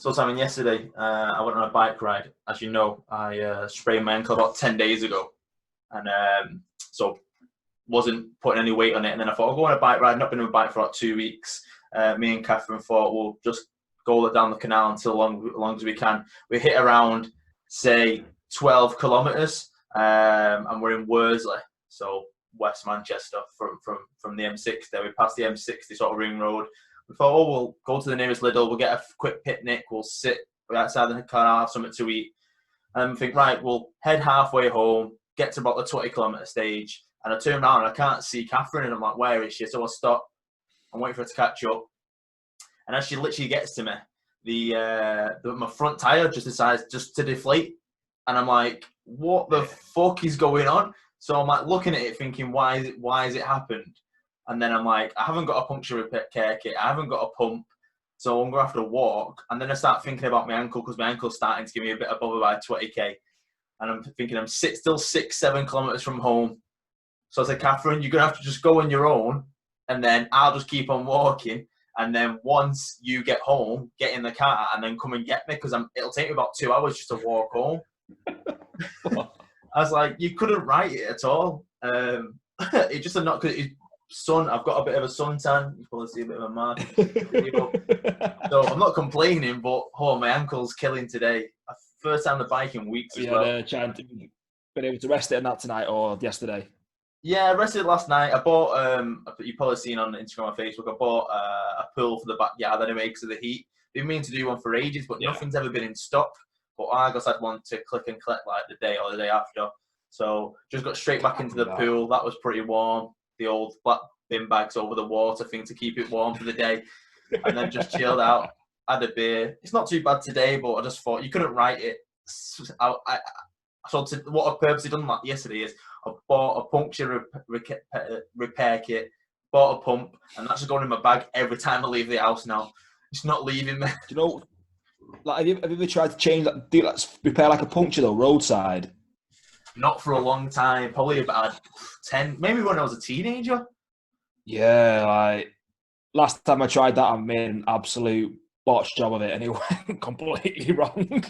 So, Simon, yesterday I went on a bike ride. As you know, I sprained my ankle about 10 days ago. And so wasn't putting any weight on it. And then I thought, I'll go on a bike ride. Not been on a bike for about 2 weeks. Me and Catherine thought we'll just go down the canal until long as we can. We hit around, say, 12 kilometres. And we're in Worsley. So West Manchester from the M60. We passed the M60 sort of ring road. We thought, we'll go to the nearest Lidl, we'll get a quick picnic, we'll sit outside the car, have something to eat. And think, right, we'll head halfway home, get to about the 20 kilometre stage. And I turn around and I can't see Catherine. And I'm like, where is she? So I stop. I'm waiting for her to catch up. And as she literally gets to me, my front tyre just decides just to deflate. And I'm like, what the fuck is going on? So I'm like looking at it thinking, why has it happened? And then I'm like, I haven't got a puncture repair kit. I haven't got a pump. So I'm going to have to walk. And then I start thinking about my ankle because my ankle's starting to give me a bit of bother by 20k. And I'm thinking I'm still 6-7 kilometres from home. So I said, Catherine, you're going to have to just go on your own. And then I'll just keep on walking. And then once you get home, get in the car and then come and get me because it'll take me about 2 hours just to walk home. I was like, you couldn't write it at all. It just not because sun. I've got a bit of a suntan. You probably see a bit of a mark. So I'm not complaining, but my ankle's killing today. First time on the bike in weeks as well. Been able to rest it in that tonight or yesterday? Yeah, I rested last night. I bought, you've probably seen on Instagram or Facebook, I bought a pool for the backyard anyway because of the heat. Been meaning to do one for ages, but nothing's ever been in stock. But Argos had one to click and collect like the day or the day after. So just got straight back into the pool. That was pretty warm. The old black bin bags over the water thing to keep it warm for the day. And then just chilled out, had a beer. It's not too bad today, but I just thought you couldn't write it. So what I purposely done yesterday is I bought a puncture repair kit, bought a pump, and that's just going in my bag every time I leave the house now. It's not leaving me. Do you know, like, have you ever tried to change that, repair like a puncture though, roadside? Not for a long time, probably about 10, maybe when I was a teenager. Yeah, like last time I tried that, I made an absolute botched job of it, and it went completely wrong.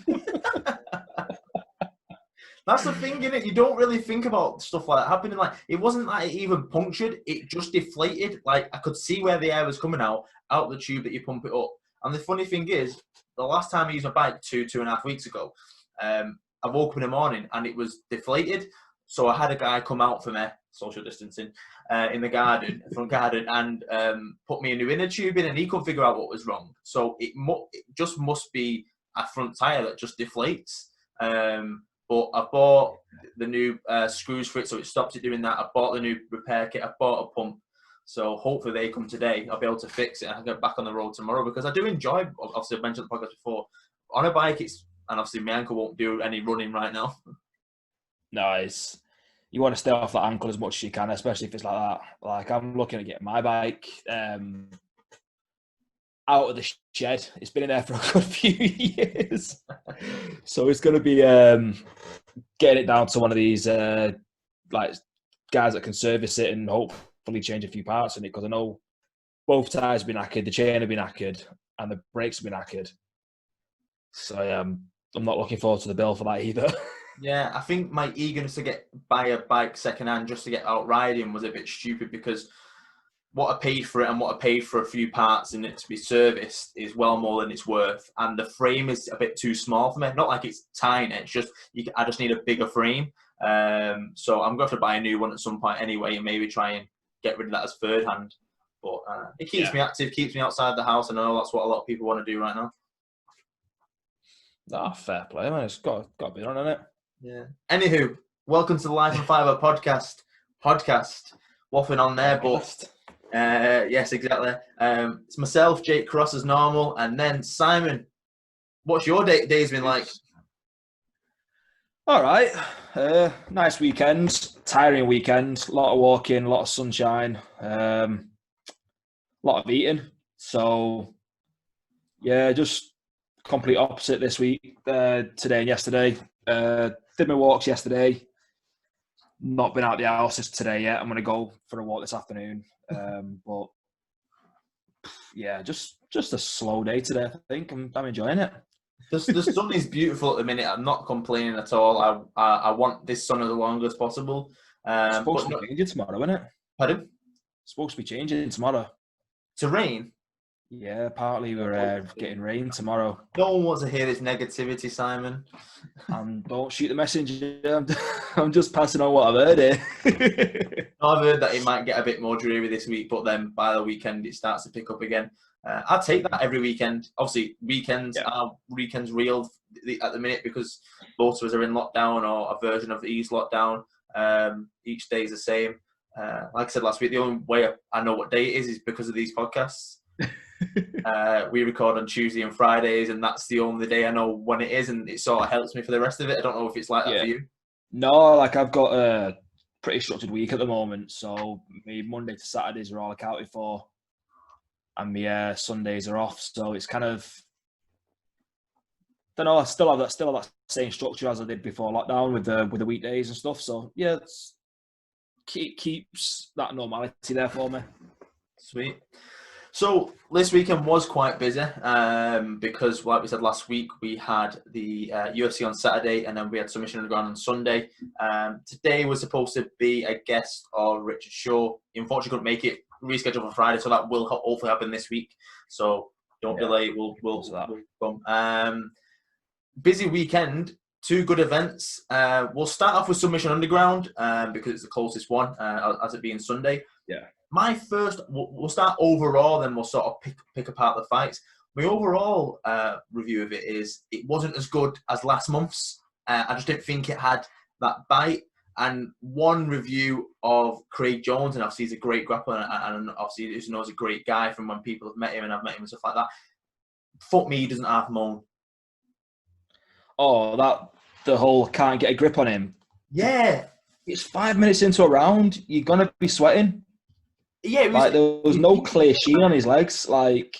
That's the thing, innit? You don't really think about stuff like that happening. Like, it wasn't like it even punctured; it just deflated. Like, I could see where the air was coming out the tube that you pump it up. And the funny thing is, the last time I used my bike 2.5 weeks ago, I woke up in the morning and it was deflated. So I had a guy come out for me, social distancing, in the front garden, and put me a new inner tube in, and he couldn't figure out what was wrong. So it just must be a front tyre that just deflates. But I bought the new screws for it, so it stops it doing that. I bought the new repair kit. I bought a pump. So hopefully they come today. I'll be able to fix it and I'll get back on the road tomorrow because I do enjoy, obviously I've mentioned the podcast before, on a bike, and obviously my ankle won't do any running right now. Nice. You want to stay off that ankle as much as you can, especially if it's like that. Like, I'm looking at getting my bike out of the shed. It's been in there for a good few years. So it's going to be getting it down to one of these like guys that can service it and hopefully change a few parts in it, because I know both tyres have been knackered, the chain have been knackered, and the brakes have been knackered. So I'm not looking forward to the bill for that either. Yeah, I think my eagerness to buy a bike secondhand just to get out riding was a bit stupid, because what I paid for it and what I paid for a few parts in it to be serviced is well more than it's worth. And the frame is a bit too small for me. Not like it's tiny, it's just I just need a bigger frame. So I'm going to have to buy a new one at some point anyway, and maybe try and get rid of that as third hand. But it keeps me active, keeps me outside the house, and I know that's what a lot of people want to do right now. Fair play, man. It's got to be on, hasn't it? Yeah. Anywho, welcome to the Life and Fibre podcast. Waffling on there, but yes, exactly. It's myself, Jake Cross, as normal, and then Simon. What's your day's been like? All right. Nice weekend, tiring weekend. A lot of walking, a lot of sunshine, a lot of eating. So, yeah, just complete opposite this week, today and yesterday. Did my walks yesterday. Not been out the house today yet. I'm going to go for a walk this afternoon. But yeah, just a slow day today. I think I'm enjoying it. The sun is beautiful at the minute. I'm not complaining at all. I want this sun as long as possible. It's supposed to be changing tomorrow, isn't it? Pardon? It's supposed to be changing tomorrow. To rain? Yeah, partly we're getting rain tomorrow. No one wants to hear this negativity, Simon. And don't shoot the messenger. I'm just passing on what I've heard here. I've heard that it might get a bit more dreary this week, but then by the weekend it starts to pick up again. I'll take that every weekend. Obviously, weekends are real at the minute because both of us are in lockdown or a version of the East lockdown. Each day is the same. Like I said last week, the only way I know what day it is because of these podcasts. We record on Tuesday and Fridays, and that's the only day I know when it is, and it sort of helps me for the rest of it. I don't know if it's like that for you. No, like I've got a pretty structured week at the moment, so my Monday to Saturdays are all accounted for, and my Sundays are off. So it's kind of, I don't know. I still have that same structure as I did before lockdown with the weekdays and stuff. So yeah, keeps that normality there for me. Sweet. So this weekend was quite busy because, like we said last week, we had the UFC on Saturday and then we had Submission Underground on Sunday. Today was supposed to be a guest of Richard Shaw. He unfortunately couldn't make it, rescheduled for Friday, so that will hopefully happen this week. So don't delay. We'll come. Busy weekend. 2 good events. We'll start off with Submission Underground because it's the closest one, as it being Sunday. Yeah. My first, we'll start overall, then we'll sort of pick apart the fights. My overall review of it is it wasn't as good as last month's. I just didn't think it had that bite. And one review of Craig Jones, and obviously he's a great grappler, and obviously he knows a great guy from when people have met him, and I've met him and stuff like that. Fuck me, he doesn't half moan. Oh, the whole can't get a grip on him. Yeah. It's 5 minutes into a round. You're going to be sweating. Yeah, like there was no clear sheen on his legs. Like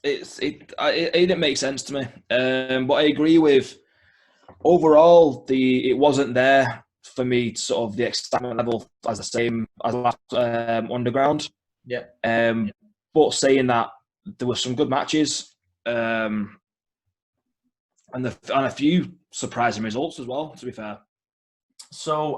it didn't make sense to me. But I agree with overall it wasn't there for me. Sort of the excitement level as the same as last Underground. Yeah. But saying that there were some good matches, and a few surprising results as well. To be fair. So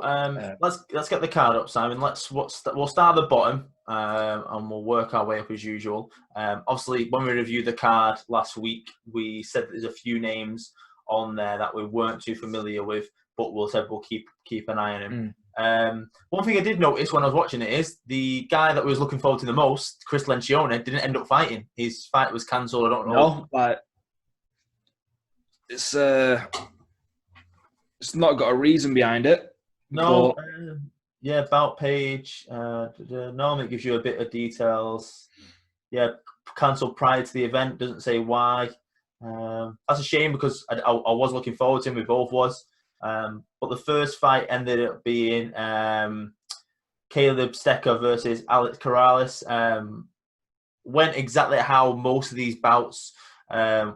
let's get the card up, Simon. We'll start at the bottom and we'll work our way up as usual. Obviously, when we reviewed the card last week, we said that there's a few names on there that we weren't too familiar with, but we'll keep an eye on him. One thing I did notice when I was watching it is the guy that we was looking forward to the most, Chris Lencioni, didn't end up fighting. His fight was cancelled. I don't know. No, but it's not got a reason behind it. No, about page. Normally it gives you a bit of details. Yeah, cancelled prior to the event. Doesn't say why. That's a shame because I was looking forward to him. We both was. But the first fight ended up being Caleb Stecker versus Alex Corrales. Went exactly how most of these bouts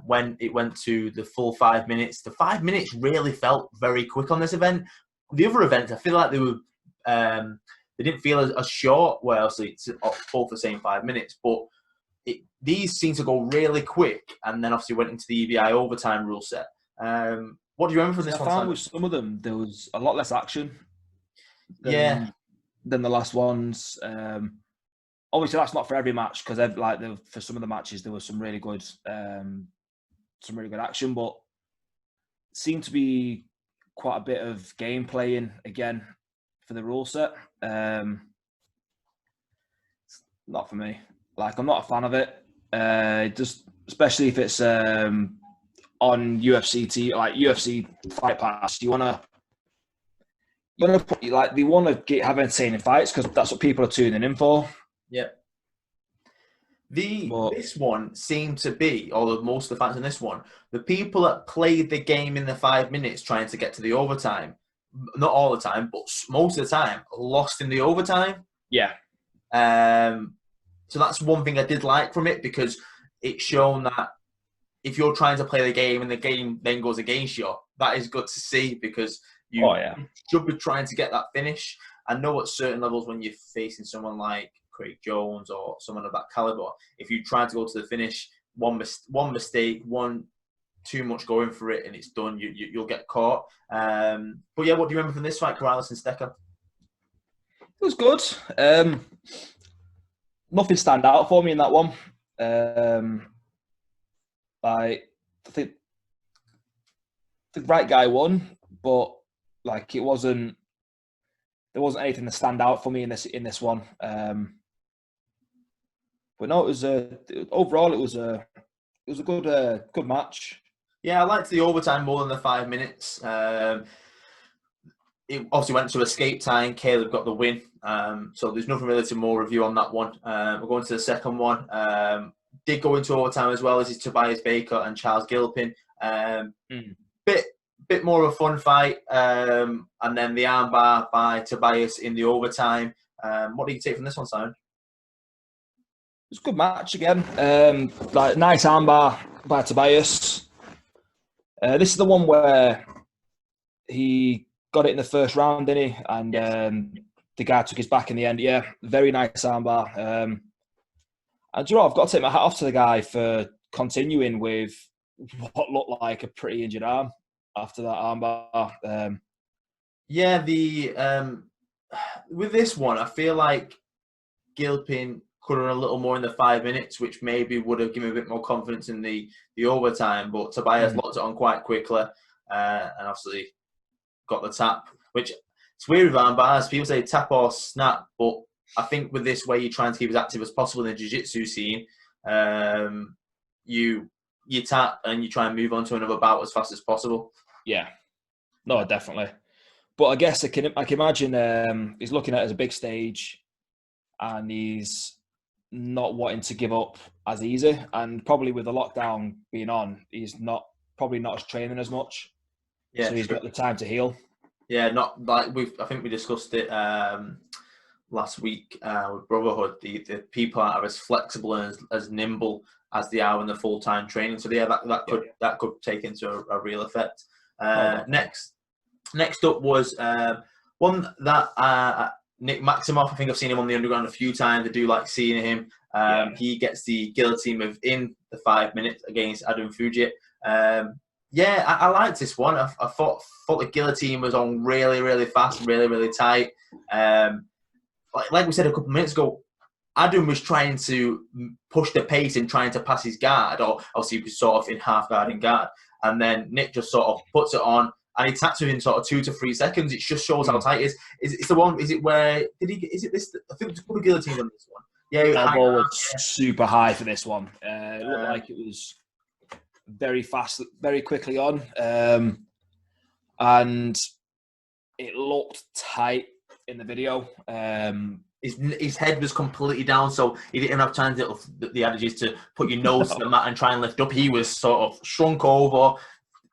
when it went to the full 5 minutes. The 5 minutes really felt very quick on this event. The other events, I feel like they were they didn't feel as short. Well, obviously it's both the same 5 minutes, but these seemed to go really quick, and then obviously went into the EBI overtime rule set. What do you remember from this one? I found with some of them there was a lot less action. Than the last ones. Obviously, that's not for every match because for some of the matches there was some really good action, but seemed to be quite a bit of game playing again for the rule set. Not for me. Like, I'm not a fan of it. Just especially if it's on UFC TV, like UFC Fight Pass. They want to have entertaining fights because that's what people are tuning in for. Yeah. This one seemed to be, although most of the fans in this one, the people that played the game in the 5 minutes trying to get to the overtime, not all the time, but most of the time, lost in the overtime. Yeah. So that's one thing I did like from it because it's shown that if you're trying to play the game and the game then goes against you, that is good to see because you should be trying to get that finish. I know at certain levels when you're facing someone like Craig Jones or someone of that caliber, if you try to go to the finish, one mistake, one too much going for it, and it's done, you'll get caught. But yeah, what do you remember from this fight, Corrales and Stecker? It was good. Nothing stand out for me in that one. I think the right guy won, but like there wasn't anything to stand out for me in this one. But no, it was overall it was a good match. Yeah, I liked the overtime more than the 5 minutes. It obviously went to escape time. Caleb got the win. So there's nothing really to more review on that one. We're going to the second one. Did go into overtime as well as his Tobias Baker and Charles Gilpin. Bit more of a fun fight. And then the armbar by Tobias in the overtime. What do you take from this one, Simon? It was a good match again. Like nice armbar by Tobias. This is the one where he got it in the first round, didn't he? And the guy took his back in the end. Yeah, very nice armbar. And you know, I've got to take my hat off to the guy for continuing with what looked like a pretty injured arm after that armbar. Yeah, with this one, I feel like Gilpin could have run a little more in the 5 minutes, which maybe would have given him a bit more confidence in the overtime. But Tobias locked it on quite quickly, and obviously got the tap. Which it's weird with armbars. People say tap or snap, but I think with this way, you're trying to keep as active as possible in the jiu-jitsu scene. You tap and you try and move on to another bout as fast as possible. Yeah, no, definitely. But I guess I can imagine he's looking at it as a big stage, and he's not wanting to give up as easy. And probably with the lockdown being on, he's probably not as training as much. Yeah, so he's got the time to heal. Yeah, not like I think we discussed it last week with Brotherhood. The people are as flexible and as nimble as they are in the full time training. So yeah, that could take into a real effect. Next up was one that Nick Maximoff. I think I've seen him on the Underground a few times. I do like seeing him. He gets the guillotine within the 5 minutes against Adam Fujit. Yeah, I liked this one. I thought the guillotine was on really, really fast, really, really tight. Like we said a couple of minutes ago, Adam was trying to push the pace and trying to pass his guard, or obviously he was sort of in half guard and guard. And then Nick just sort of puts it on, and he taps within sort of 2 to 3 seconds. It just shows how tight it is. It's the one. Is it where did he? Is it this? I think there's a couple of guillotines on this one. Yeah, elbow was super high for this one. It looked like it was very fast, very quickly on, and it looked tight in the video. His head was completely down, so he didn't have time to the adage is to put your nose to the mat and try and lift up. He was sort of shrunk over.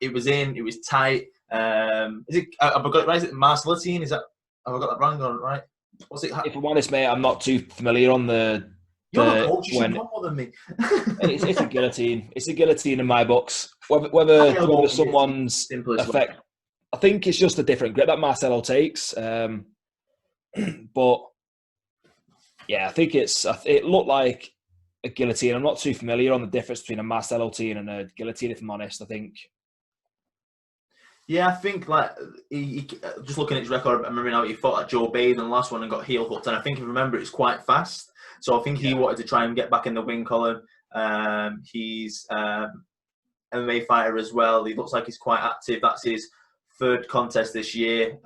It was in. It was tight. Is it? Have I got it right? Is it Marcelline? Have I got that wrong on right? What's it? If I'm honest, mate, I'm not too familiar on the. You're not coach. You should know more than me. It's a guillotine. It's a guillotine in my books. Whether someone's effect, I think it's just a different grip that Marcelo takes. But yeah, I think it looked like a guillotine. I'm not too familiar on the difference between a Marcelo team and a guillotine, if I'm honest. I think. Yeah, I think like he just looking at his record, I remember now he fought at Joe Bade in the last one and got heel hooked, and I think if you remember, it's quite fast. So I think he wanted to try and get back in the win column. He's MMA fighter as well. He looks like he's quite active. That's his third contest this year,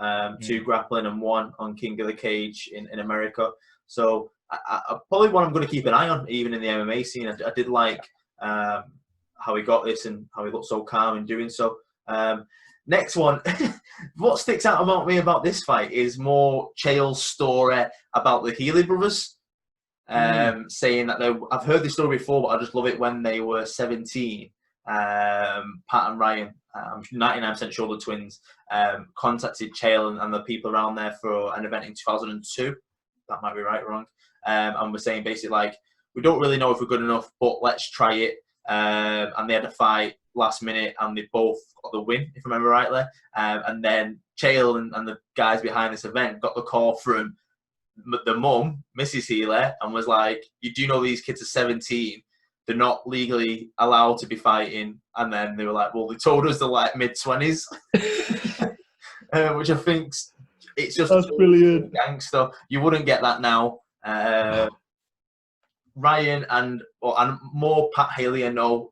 2 grappling and 1 on King of the Cage in America. So I probably one I'm going to keep an eye on, even in the MMA scene. I did like how he got this and how he looked so calm in doing so. Next one, what sticks out about me about this fight is more Chael's story about the Healy brothers. Saying that I've heard this story before, but I just love it when they were 17. Pat and Ryan, 99% sure the twins, contacted Chael and the people around there for an event in 2002. That might be right or wrong. And we're saying basically like, we don't really know if we're good enough, but let's try it. And they had a fight last minute and they both got the win, if I remember rightly. And then Chael and the guys behind this event got the call from the mum, Mrs. Healy, and was like, "You do know these kids are 17. They're not legally allowed to be fighting." And then they were like, "Well, they told us they're like mid-20s," which I think's it's just That's brilliant. gangster. You wouldn't get that now. Ryan and more Pat Haley I know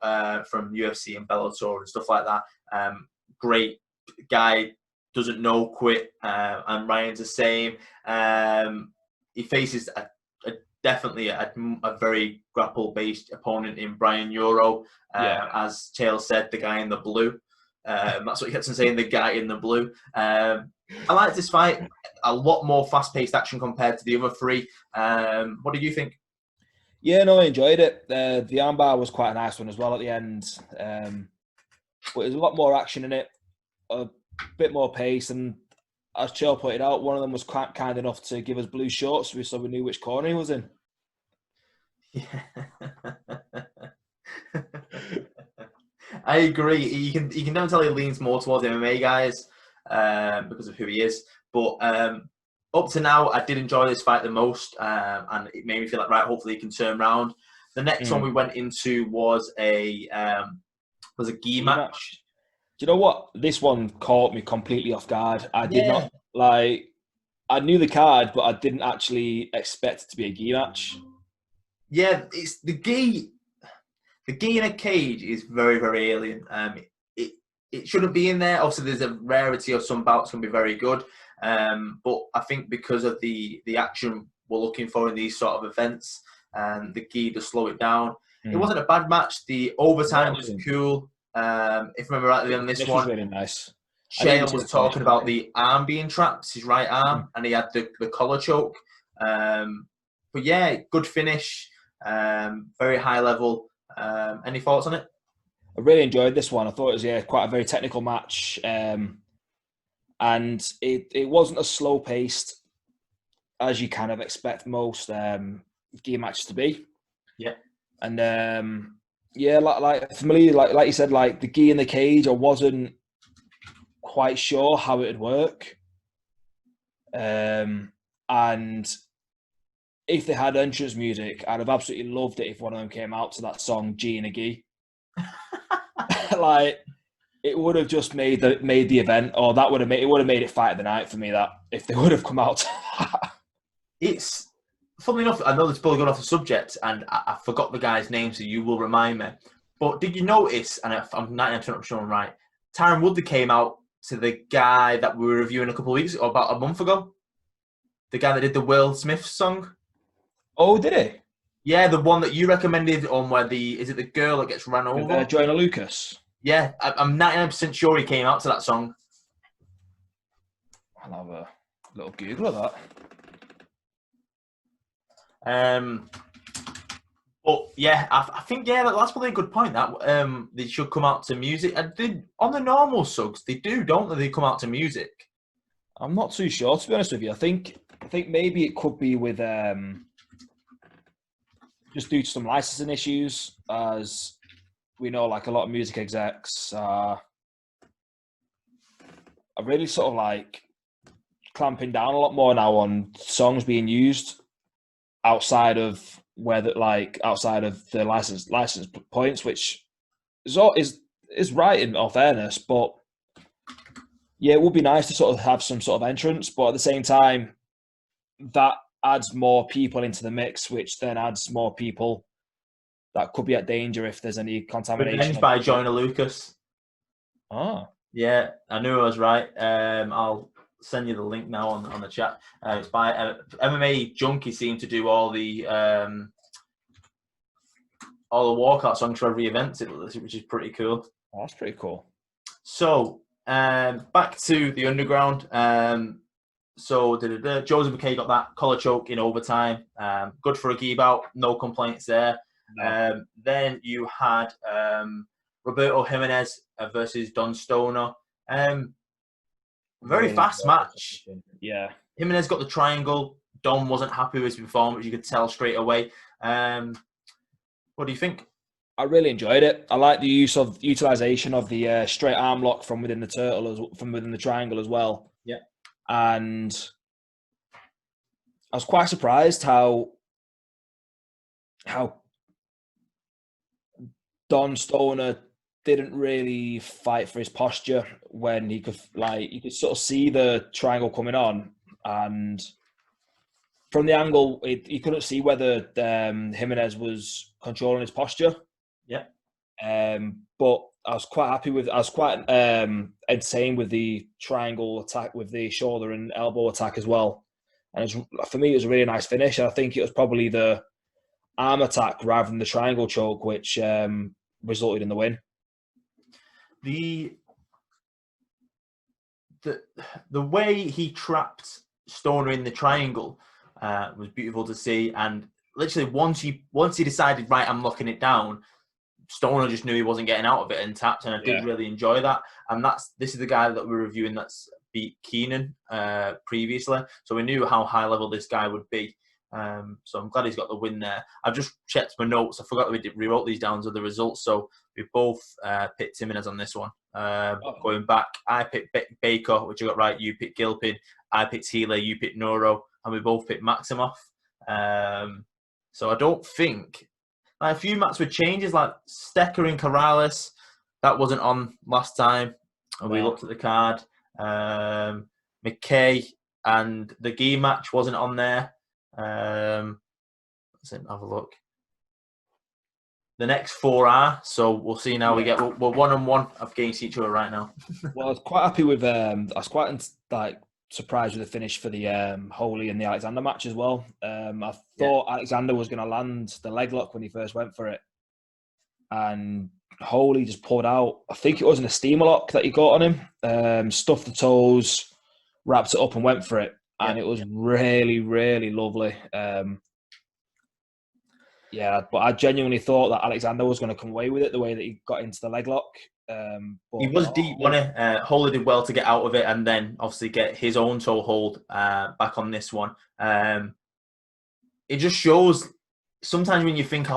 from UFC and Bellator and stuff like that. Great guy, doesn't know quit, and Ryan's the same. He faces definitely a very grapple-based opponent in Brian Euro, as Chael said, the guy in the blue. That's what he kept on saying, the guy in the blue. I like this fight. A lot more fast-paced action compared to the other three. What did you think? Yeah, no, I enjoyed it. The armbar was quite a nice one as well at the end. But there's a lot more action in it, a bit more pace. And as Chael pointed out, one of them was quite kind enough to give us blue shorts so we knew which corner he was in. Yeah. I agree. You can never tell he leans more towards MMA guys because of who he is. But up to now, I did enjoy this fight the most, and it made me feel like, right, hopefully he can turn around. The next one we went into was a gi match. Do you know what? This one caught me completely off guard. I did not I knew the card, but I didn't actually expect it to be a gi match. Yeah, it's the gi. The gi in a cage is very, very alien. It shouldn't be in there. Obviously, there's a rarity of some bouts can be very good. But I think because of the action we're looking for in these sort of events, the gi does slow it down. It wasn't a bad match. The overtime was cool. If I remember rightly on this one, was really nice. Chael was talking about the arm being trapped, his right arm, and he had the collar choke. But yeah, good finish, very high level. Any thoughts on it? I really enjoyed this one. I thought it was quite a very technical match. And it wasn't as slow paced as you kind of expect most gi matches to be. Yeah. And like familiar, like you said, like the gi in the cage, I wasn't quite sure how it would work. And if they had entrance music, I'd have absolutely loved it if one of them came out to that song G and a Gi. Like it would have just made the event, or that would have made it fight of the night for me. That if they would have come out. It's funnily enough, I know this probably got off the subject, and I forgot the guy's name, so you will remind me. But did you notice? And I'm 99% sure I'm right. Tyron Woodley came out to the guy that we were reviewing a couple of weeks, or about a month ago. The guy that did the Will Smith song. Oh, did he? Yeah, the one that you recommended on where is it the girl that gets run over? Joanna Lucas. Yeah, I'm 99% sure he came out to that song. I'll have a little Google of that. But yeah, I think that's probably a good point. That they should come out to music. And on the normal subs, they do, don't they? They come out to music. I'm not too sure, to be honest with you. I think maybe it could be with just due to some licensing issues, as we know, like a lot of music execs are really sort of like clamping down a lot more now on songs being used outside of outside of the license points, which is right in all fairness. But yeah, it would be nice to sort of have some sort of entrance, but at the same time, that adds more people into the mix, which then adds more people that could be at danger if there's any contamination. Revenge by Joyner Lucas. Oh. Yeah, I knew I was right. I'll send you the link now on the chat. It's by MMA Junkie. Seem to do all the walkout songs for every event, which is pretty cool. Oh, that's pretty cool. So back to the underground. So Joseph McKay got that collar choke in overtime. Good for a gi bout, no complaints there. No. Then you had Roberto Jimenez versus Don Stoner. Very fast match. Yeah. Jimenez got the triangle. Don wasn't happy with his performance. You could tell straight away. What do you think? I really enjoyed it. I like the utilization of the straight arm lock from within the turtle, from within the triangle as well. Yeah. And I was quite surprised how Don Stoner didn't really fight for his posture when you could sort of see the triangle coming on, and from the angle you couldn't see whether Jimenez was controlling his posture. Yeah. But I was quite entertained with the triangle attack with the shoulder and elbow attack as well. And for me, it was a really nice finish. I think it was probably the arm attack rather than the triangle choke, which resulted in the win. The way he trapped Stoner in the triangle was beautiful to see. And literally, once he decided, right, I'm locking it down, Stoner just knew he wasn't getting out of it and tapped, and I did really enjoy that. And this is the guy that we're reviewing that's beat Keenan previously, so we knew how high level this guy would be. So I'm glad he's got the win there. I've just checked my notes. I forgot that we wrote these down to the results. So we both picked Jimenez on this one. Going back, I picked Baker, which I got right. You picked Gilpin. I picked Healy. You picked Noro. And we both picked Maximov. So I don't think... a few matches with changes, like Stecker and Corrales. That wasn't on last time. And we looked at the card. McKay and the Gee match wasn't on there. Let's have a look. The next 4 are, so we'll see now. We're 1-on-1 against each other right now. Well, I was quite happy with. I was quite surprised with the finish for the Holy and the Alexander match as well. I thought Alexander was going to land the leg lock when he first went for it, and Holy just pulled out. I think it wasn't a steamer lock that he got on him. Stuffed the toes, wrapped it up, and went for it. And it was really, really lovely. But I genuinely thought that Alexander was going to come away with it the way that he got into the leg lock. He was deep, wasn't he? Holy did well to get out of it and then obviously get his own toe hold back on this one. It just shows sometimes when you think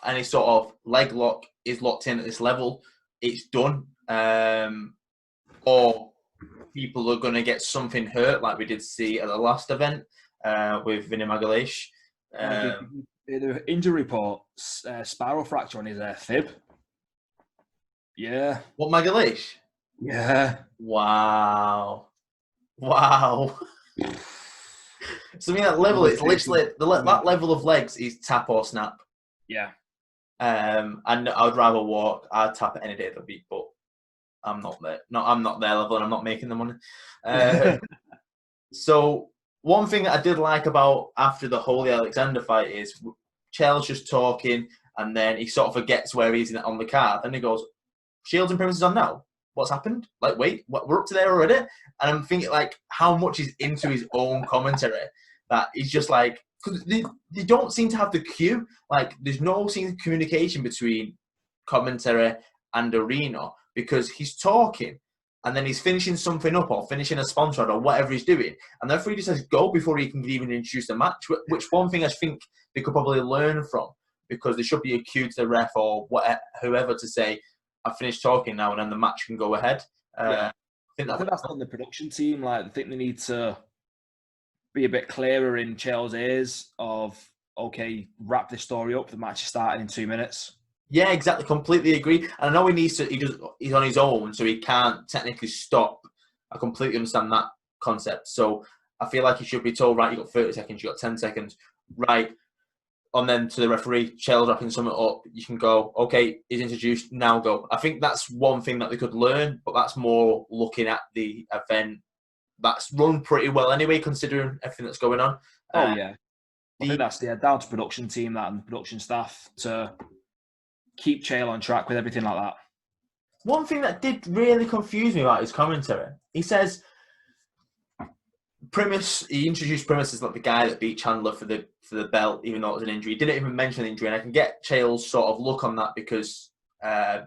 any sort of leg lock is locked in at this level, it's done. Or people are going to get something hurt, like we did see at the last event with Vinny Magalish. The injury report, spiral fracture on his fib. Yeah. What, Magalish? Yeah. Wow. So I mean, that level, it's literally that level of legs is tap or snap. Yeah. And I'd rather walk. I'd tap it any day of the week, but I'm not there. I'm not their level, and I'm not making the money. So one thing that I did like about after the Holy Alexander fight is Chael's just talking, and then he sort of forgets where he is on the card, and he goes, "Shields and Princess on now. What's happened? Like, wait, we're up to there already?" And I'm thinking, like, how much is into his own commentary that he's just like, because they don't seem to have the cue. Like, there's no communication between commentary and arena because he's talking and then he's finishing something up or finishing a sponsor or whatever he's doing. And the referee just says go before he can even introduce the match, which one thing I think they could probably learn from, because there should be a cue to the ref or whoever to say, I've finished talking now, and then the match can go ahead. I think that's on the production team. Like, I think they need to be a bit clearer in Chael's ears of, okay, wrap this story up. The match is starting in 2 minutes. Yeah, exactly. Completely agree. And I know he needs to. He's on his own, so he can't technically stop. I completely understand that concept. So I feel like he should be told, right, you got 30 seconds, you got 10 seconds, right. And then to the referee, Chael wrapping something up, you can go, okay, he's introduced, now go. I think that's one thing that they could learn, but that's more looking at the event. That's run pretty well anyway, considering everything that's going on. I think that's down to production team, that and the production staff to keep Chael on track with everything like that. One thing that did really confuse me about his commentary, he says, he introduced Primus as like the guy that beat Chandler for the belt, even though it was an injury. He didn't even mention the injury, and I can get Chael's sort of look on that because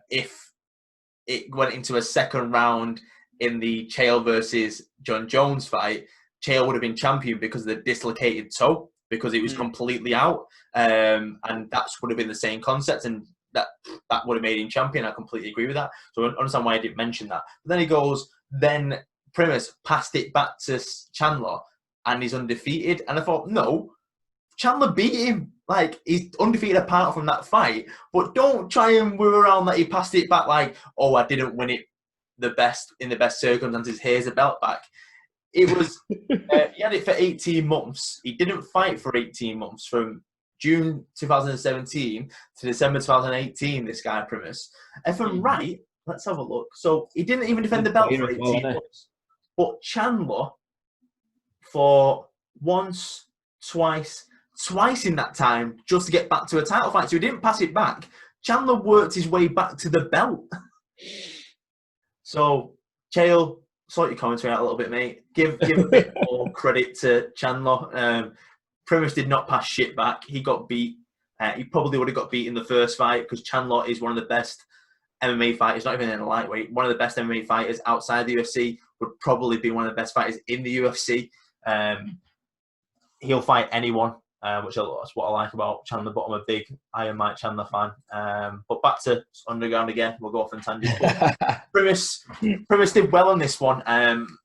if it went into a second round in the Chael versus John Jones fight, Chael would have been champion because of the dislocated toe, because it was completely out, and that would have been the same concept, and that would have made him champion. I completely agree with that. So I understand why I didn't mention that. But then he goes, then Primus passed it back to Chandler, and he's undefeated. And I thought, no, Chandler beat him. Like, he's undefeated apart from that fight. But don't try and woo around that he passed it back like, oh, I didn't win it in the best circumstances. Here's a belt back. It was, he had it for 18 months. He didn't fight for 18 months from June 2017 to December 2018, this guy, Primus. If I'm right, let's have a look. So he didn't even defend the belt for 18 months. But Chandler, for twice in that time, just to get back to a title fight. So he didn't pass it back. Chandler worked his way back to the belt. So, Chael, sort your commentary out a little bit, mate. Give a bit more credit to Chandler. Primus did not pass shit back. He got beat. He probably would have got beat in the first fight because Chandler is one of the best MMA fighters, not even in a lightweight, one of the best MMA fighters outside the UFC, would probably be one of the best fighters in the UFC. He'll fight anyone, which is what I like about Chandler, but I'm a big Iron Mike Chandler fan. But back to Underground again. We'll go off on tangent. Primus did well on this one.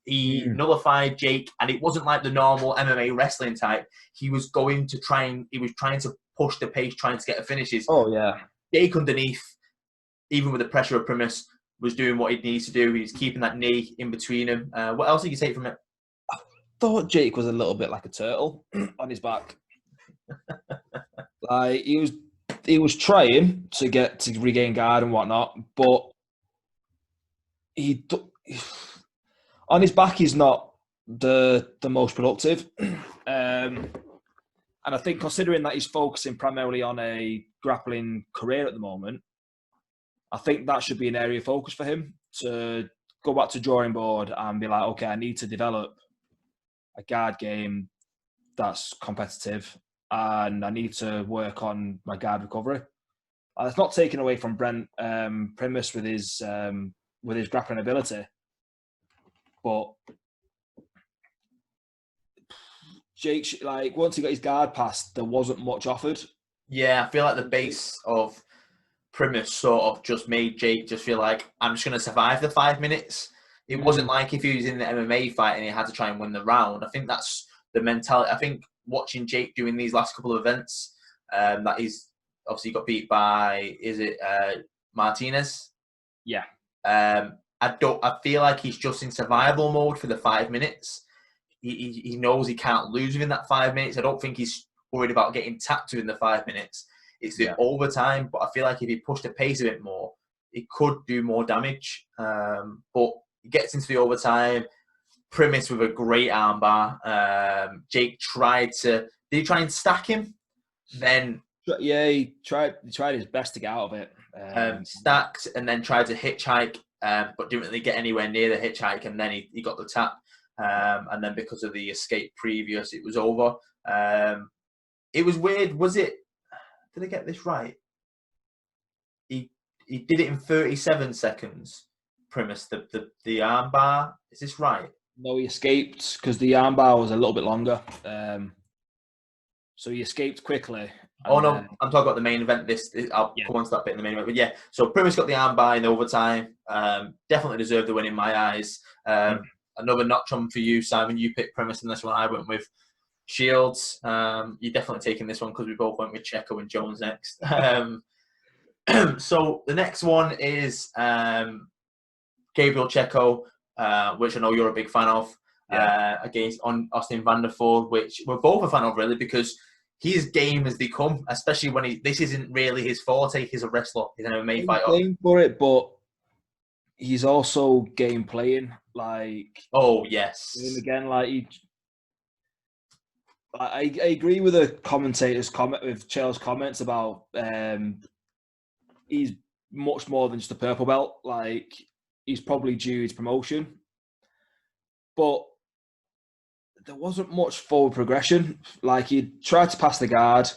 He nullified Jake, and it wasn't like the normal MMA wrestling type. He was trying to push the pace, trying to get the finishes. Oh, yeah. Jake underneath, even with the pressure of Primus, was doing what he needs to do. He's keeping that knee in between him. What else did you take from it? I thought Jake was a little bit like a turtle on his back. Like he was trying to regain guard and whatnot, but on his back he's not the most productive. And I think considering that he's focusing primarily on a grappling career at the moment, I think that should be an area of focus for him, to go back to drawing board and be like, okay, I need to develop a guard game that's competitive, and I need to work on my guard recovery. It's not taken away from Brent Primus with his grappling ability, but Jake, like, once he got his guard passed, there wasn't much offered. Yeah, I feel like the base of Primus sort of just made Jake just feel like, I'm just going to survive the 5 minutes. It wasn't like if he was in the MMA fight and he had to try and win the round. I think that's the mentality. I think watching Jake doing these last couple of events, that he's obviously got beat by, is it Martinez? Yeah. I feel like he's just in survival mode for the 5 minutes. He knows he can't lose within that 5 minutes. I don't think he's worried about getting tapped within the 5 minutes. It's the overtime, but I feel like if he pushed the pace a bit more, it could do more damage. But he gets into the overtime. Primus with a great armbar. Jake did he try and stack him? Then he tried his best to get out of it. Stacked and then tried to hitchhike, but didn't really get anywhere near the hitchhike, and then he got the tap. And then because of the escape previous, it was over. It was weird. Did I get this right? He did it in 37 seconds. Primus, the armbar. Is this right? No, he escaped because the armbar was a little bit longer. So he escaped quickly. Oh no, I'm talking about the main event. I'll come on to that bit in the main event. But yeah, so Primus got the armbar in the overtime. Definitely deserved the win in my eyes. Another notch on for you, Simon. You picked Primus in this one. I went with Shields. You're definitely taking this one because we both went with Checo and Jones next. So the next one is Gabriel Checo, which I know you're a big fan of, against Austin Vanderford, which we're both a fan of, really, because his game has become, especially when this isn't really his forte. He's a wrestler. He's an MMA fighter. He's game for it, but he's also game playing. Like, oh yes, and again, like I agree with the commentator's comment with Chael's comments about he's much more than just a purple belt. Like, he's probably due his promotion, but there wasn't much forward progression. Like, he tried to pass the guard,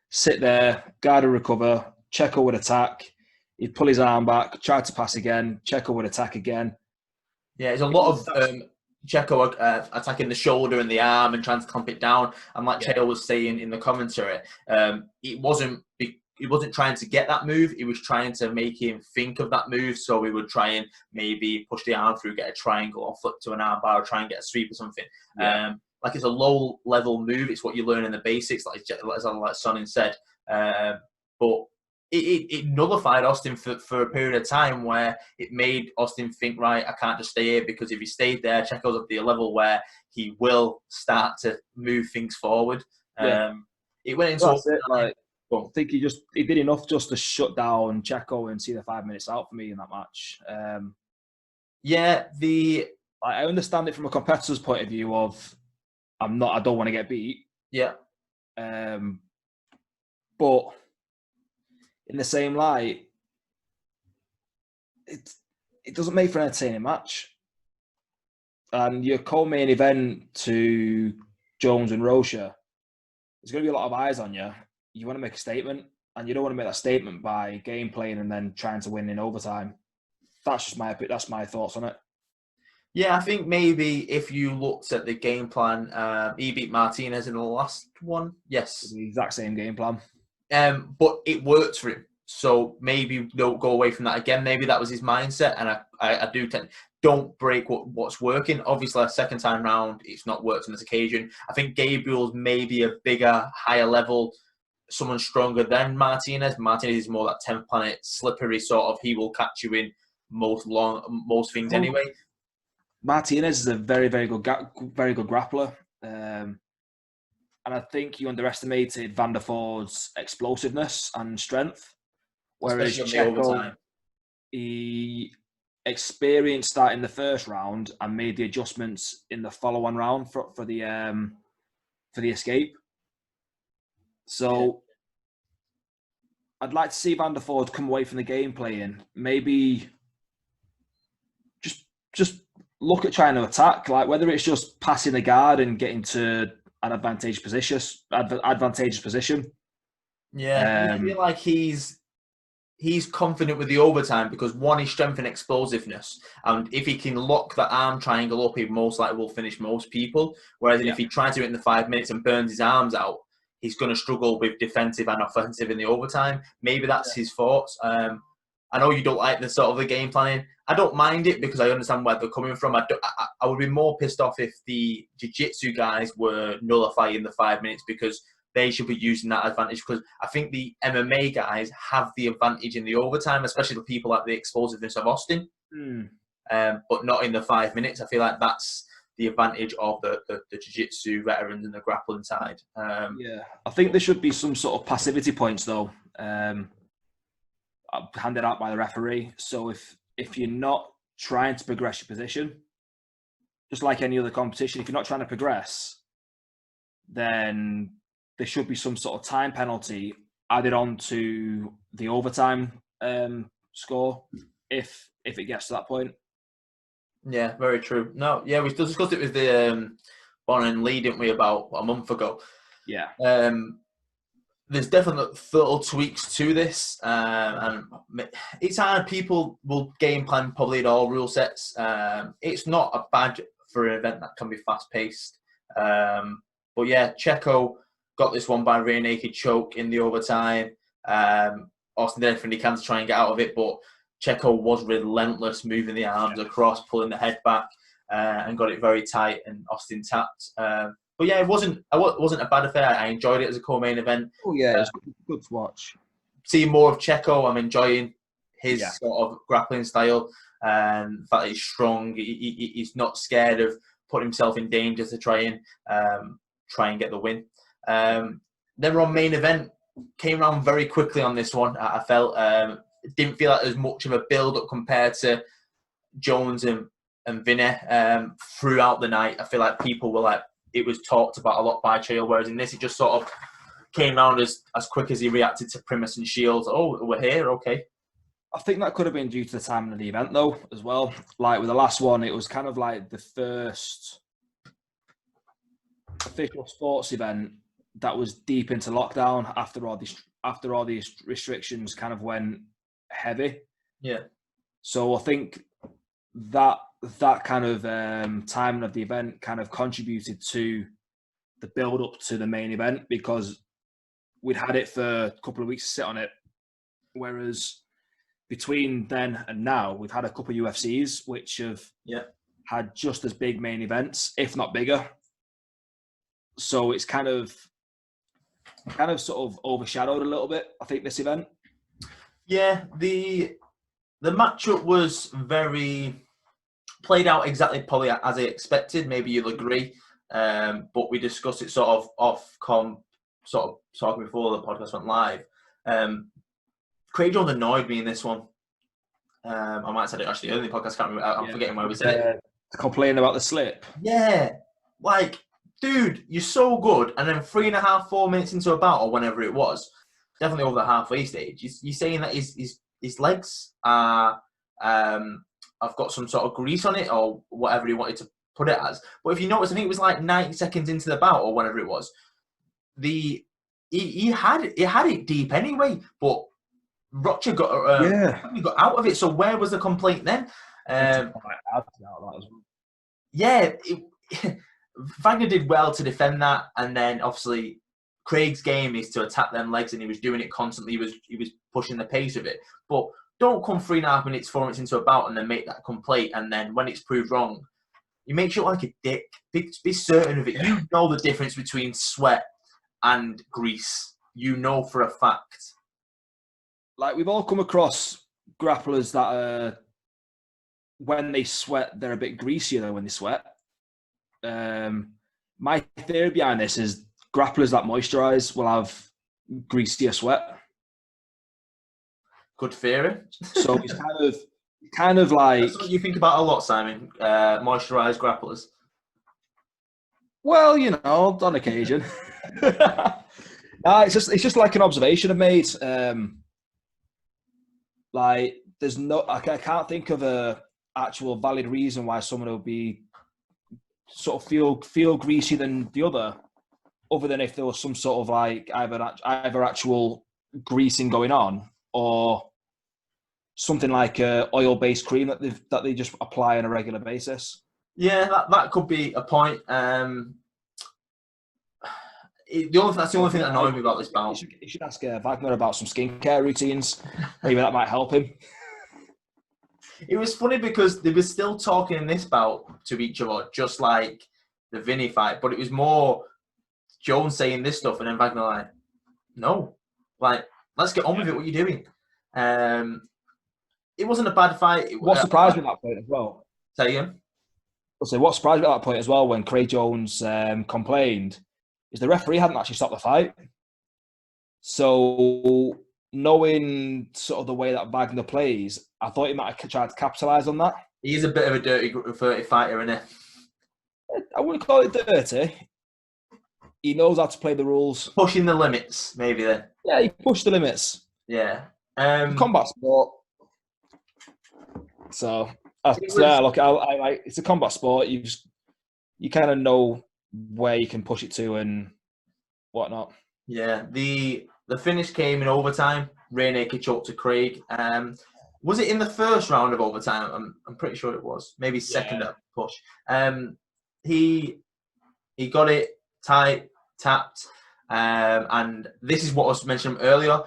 sit there, guard and recover. Checo would attack. He'd pull his arm back, try to pass again. Checo would attack again. Yeah, there's a lot of Checo attacking the shoulder and the arm and trying to clamp it down. And like Chael was saying in the commentary, he wasn't trying to get that move. He was trying to make him think of that move. So he would try and maybe push the arm through, get a triangle or flip to an arm bar or try and get a sweep or something. like it's a low level move. It's what you learn in the basics, like Sonnen said. But it nullified Austin for a period of time where it made Austin think, right, I can't just stay here, because if he stayed there, Checo's at the level where he will start to move things forward. Yeah. It went into That's it. Like, I think he did enough just to shut down Checo and see the 5 minutes out for me in that match. I understand it from a competitor's point of view of I don't want to get beat. Yeah. But in the same light, it doesn't make for an entertaining match. And your co-main event to Jones and Rocha, there's going to be a lot of eyes on you. You want to make a statement, and you don't want to make that statement by game playing and then trying to win in overtime. That's my thoughts on it. Yeah, I think maybe if you looked at the game plan, he beat Martinez in the last one. Yes. The exact same game plan. But it worked for him. So maybe don't go away from that again. Maybe that was his mindset. And I do don't break what's working. Obviously, a second time round, it's not worked on this occasion. I think Gabriel's maybe a bigger, higher level, someone stronger than Martinez. Martinez is more that 10th planet, slippery sort of, he will catch you in most things anyway. Martinez is a very, very good grappler. And I think you underestimated Van der Voort's explosiveness and strength. Whereas Checo, he experienced that in the first round and made the adjustments in the follow-on round for the escape. So I'd like to see Van der Voort come away from the game playing. Maybe just look at trying to attack, like whether it's just passing the guard and getting to an advantageous position. Yeah, I feel like he's confident with the overtime because one, his strength and explosiveness, and if he can lock the arm triangle up, he most likely will finish most people. Whereas if he tries to do it in the 5 minutes and burns his arms out, he's going to struggle with defensive and offensive in the overtime. Maybe that's his thoughts. I know you don't like the sort of the game planning. I don't mind it because I understand where they're coming from. I would be more pissed off if the jiu-jitsu guys were nullifying the 5 minutes because they should be using that advantage, because I think the MMA guys have the advantage in the overtime, especially the people like the explosiveness of Austin, but not in the 5 minutes. I feel like that's the advantage of the jiu-jitsu veterans and the grappling side. I think there should be some sort of passivity points though, handed out by the referee. So if you're not trying to progress your position, just like any other competition, if you're not trying to progress, then there should be some sort of time penalty added on to the overtime score if it gets to that point. Yeah, very true. No, yeah, we discussed it with the Bon and Lee, didn't we, about a month ago? Yeah. There's definitely little tweaks to this, and it's hard. People will game plan probably at all rule sets. It's not a bad for an event that can be fast paced. But yeah, Checo got this one by rear naked choke in the overtime. Austin did everything he can to try and get out of it, but Checo was relentless, moving the arms across, pulling the head back, and got it very tight, and Austin tapped. But yeah, it wasn't a bad affair. I enjoyed it as a co-main event. Oh yeah, it was good to watch. Seeing more of Checo, I'm enjoying his sort of grappling style, and the fact that he's strong. He's not scared of putting himself in danger to try and get the win. Then we're on main event. Came around very quickly on this one. I felt didn't feel like there was much of a build-up compared to Jones and Vagner throughout the night. I feel like people were like, it was talked about a lot by Chael, whereas in this, it just sort of came around as quick as he reacted to Primus and Shields. Oh, we're here, okay. I think that could have been due to the timing of the event, though, as well. Like with the last one, it was kind of like the first official sports event that was deep into lockdown after all these restrictions kind of went heavy. Yeah. So I think that kind of timing of the event kind of contributed to the build up to the main event, because we'd had it for a couple of weeks to sit on it. Whereas between then and now, we've had a couple of UFCs which have had just as big main events, if not bigger. So it's kind of sort of overshadowed a little bit, I think, this event. Yeah, the matchup was very played out exactly probably as I expected. Maybe you'll agree, but we discussed it sort of sort of talking before the podcast went live. Craig Jones annoyed me in this one. I might have said it actually earlier in the podcast. Can't remember. I'm forgetting where we said it. Complaining about the slip. Yeah, like, dude, you're so good, and then 3.5, 4 minutes into a bout or whenever it was, definitely over the halfway stage, you're saying that his legs are I've got some sort of grease on it or whatever he wanted to put it as. But if you notice, I think it was like 90 seconds into the bout or whatever it was. He had it deep anyway, but Rocha got out of it. So where was the complaint then? Yeah, Vagner did well to defend that, and then obviously Craig's game is to attack them legs, and he was doing it constantly. He was pushing the pace of it, but don't come 3.5 minutes, 4 minutes into a bout and then make that complaint, and then when it's proved wrong, you make you look like a dick. Be certain of it. Yeah. You know the difference between sweat and grease. You know for a fact. Like, we've all come across grapplers that when they sweat, they're a bit greasier than when they sweat. My theory behind this is grapplers that moisturize will have greasier sweat. Good theory. So it's kind of like... That's what you think about a lot, Simon, moisturized grapplers. Well, you know, on occasion. No, it's just like an observation I've made. Like, there's no... I can't think of a actual valid reason why someone will be sort of feel greasier than the other than if there was some sort of like either actual greasing going on or something like a oil-based cream that they just apply on a regular basis. Yeah, that could be a point. That's the only thing that annoyed me about this bout. You should ask Vagner about some skincare routines. Maybe that might help him. It was funny because they were still talking in this bout to each other, just like the Vinny fight, but it was more Jones saying this stuff and then Vagner like, no, like, let's get on with it. What are you doing? It wasn't a bad fight. What surprised me at that point as well? Say again? I'll say what surprised me at that point as well when Craig Jones complained is the referee hadn't actually stopped the fight. So knowing sort of the way that Vagner plays, I thought he might have tried to capitalise on that. He's a bit of a dirty fighter, isn't he? I wouldn't call it dirty. He knows how to play the rules. Pushing the limits, maybe then. Yeah, he pushed the limits. Yeah. Combat sport. So, look, it's a combat sport. You kind of know where you can push it to and whatnot. Yeah. The finish came in overtime. Rear naked choke to Craig. Was it in the first round of overtime? I'm pretty sure it was. Maybe second push. He got it tight, tapped, and this is what I was mentioning earlier.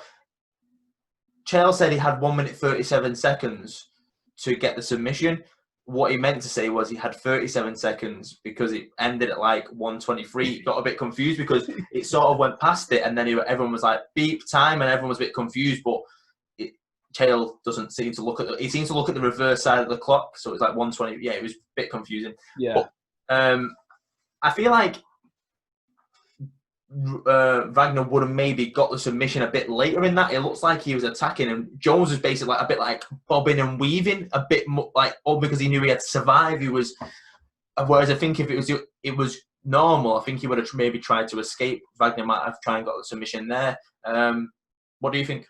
Chael said he had 1 minute 37 seconds to get the submission. What he meant to say was he had 37 seconds because it ended at like 1:23. He got a bit confused because it sort of went past it, and then everyone was like beep time, and everyone was a bit confused. But Chael doesn't seem to look at he seems to look at the reverse side of the clock, so it's like 1:20. Yeah, it was a bit confusing. Yeah, but, I feel like Vagner would have maybe got the submission a bit later in that. It looks like he was attacking, and Jones was basically like a bit like bobbing and weaving, a bit like because he knew he had to survive. He was, whereas I think if it was normal, I think he would have maybe tried to escape. Vagner might have tried and got the submission there. What do you think?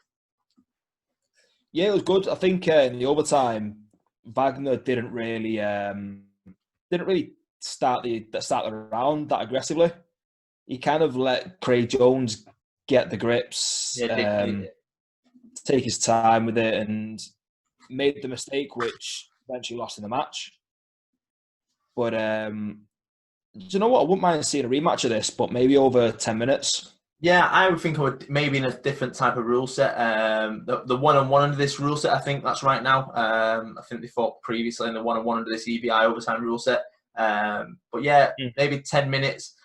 Yeah, it was good. I think in the overtime, Vagner didn't really start the round that aggressively. He kind of let Craig Jones get the grips, take his time with it, and made the mistake which eventually lost in the match. But do you know what? I wouldn't mind seeing a rematch of this, but maybe over 10 minutes. Yeah, I would think I would maybe in a different type of rule set. The one-on-one under this rule set, I think that's right now. I think they fought previously in the one-on-one under this EBI overtime rule set. But yeah, maybe 10 minutes.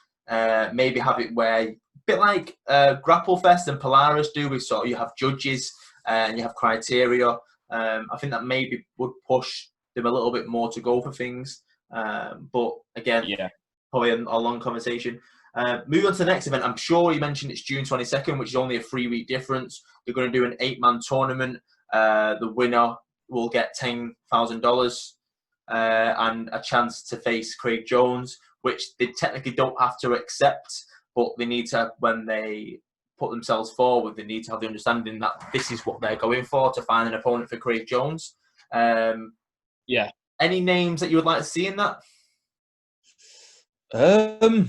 maybe have it where, a bit like Grapple Fest and Polaris do, with sort of you have judges and you have criteria. I think that maybe would push them a little bit more to go for things. But again, probably a long conversation. Moving on to the next event, I'm sure you mentioned it's June 22nd, which is only a 3-week difference. They're going to do an 8-man tournament. The winner will get $10,000 and a chance to face Craig Jones, which they technically don't have to accept, but they need to, when they put themselves forward, they need to have the understanding that this is what they're going for, to find an opponent for Craig Jones. Any names that you would like to see in that? I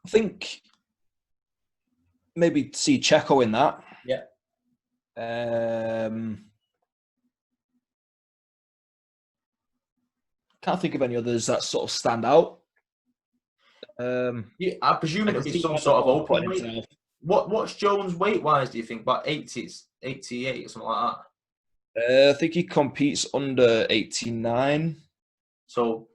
think maybe see Checo in that. Yeah. Can't think of any others that sort of stand out. I presume it'll be some sort of open weight. What's Jones weight-wise, do you think? About 80s, 88 or something like that? I think he competes under 89. So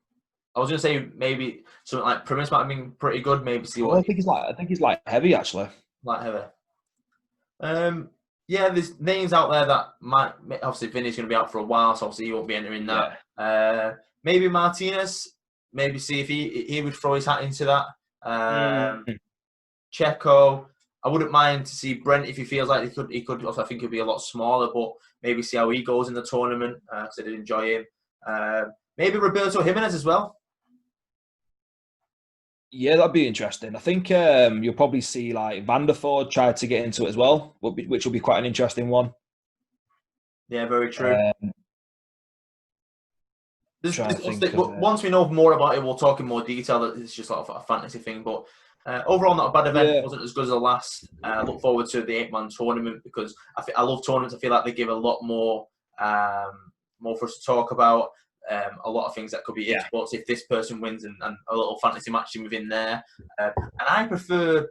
I was going to say maybe something like Primus might have been pretty good. Maybe see what. I think he's light heavy, actually. Light heavy. Yeah, there's names out there that might. Obviously, Vinny's going to be out for a while, so obviously he won't be entering that. Maybe Martinez. Maybe see if he would throw his hat into that. Checo. I wouldn't mind to see Brent if he feels like he could. Also, I think he'd be a lot smaller, but maybe see how he goes in the tournament. Because I did enjoy him. Maybe Roberto Jimenez as well. Yeah, that'd be interesting. I think you'll probably see like Vanderford try to get into it as well, which will be quite an interesting one. Yeah, very true. Once we know more about it, we'll talk in more detail. It's just sort of a fantasy thing, but overall, not a bad event. It wasn't as good as the last. I look forward to the 8-man tournament because I love tournaments. I feel like they give a lot more for us to talk about. A lot of things that could be exports if this person wins and a little fantasy matching within there. And I prefer,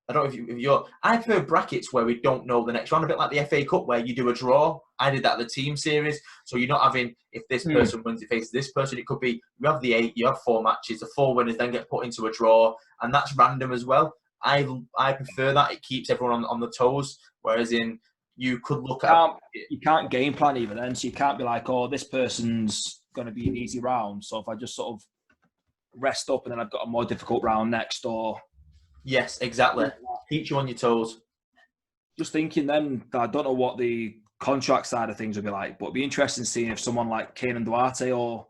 I don't know I prefer brackets where we don't know the next round, a bit like the FA Cup where you do a draw. I did that at the team series. So you're not having, if this person wins, it faces this person. It could be, you have the 8, you have 4 matches, the 4 winners then get put into a draw, and that's random as well. I prefer that. It keeps everyone on the toes, whereas you could look at... You can't game plan even then, so you can't be like, oh, this person's going to be an easy round, so if I just sort of rest up and then I've got a more difficult round next, or... Yes, exactly. Keep you on your toes. Just thinking then, I don't know what the contract side of things will be like, but it'd be interesting seeing if someone like Kane and Duarte or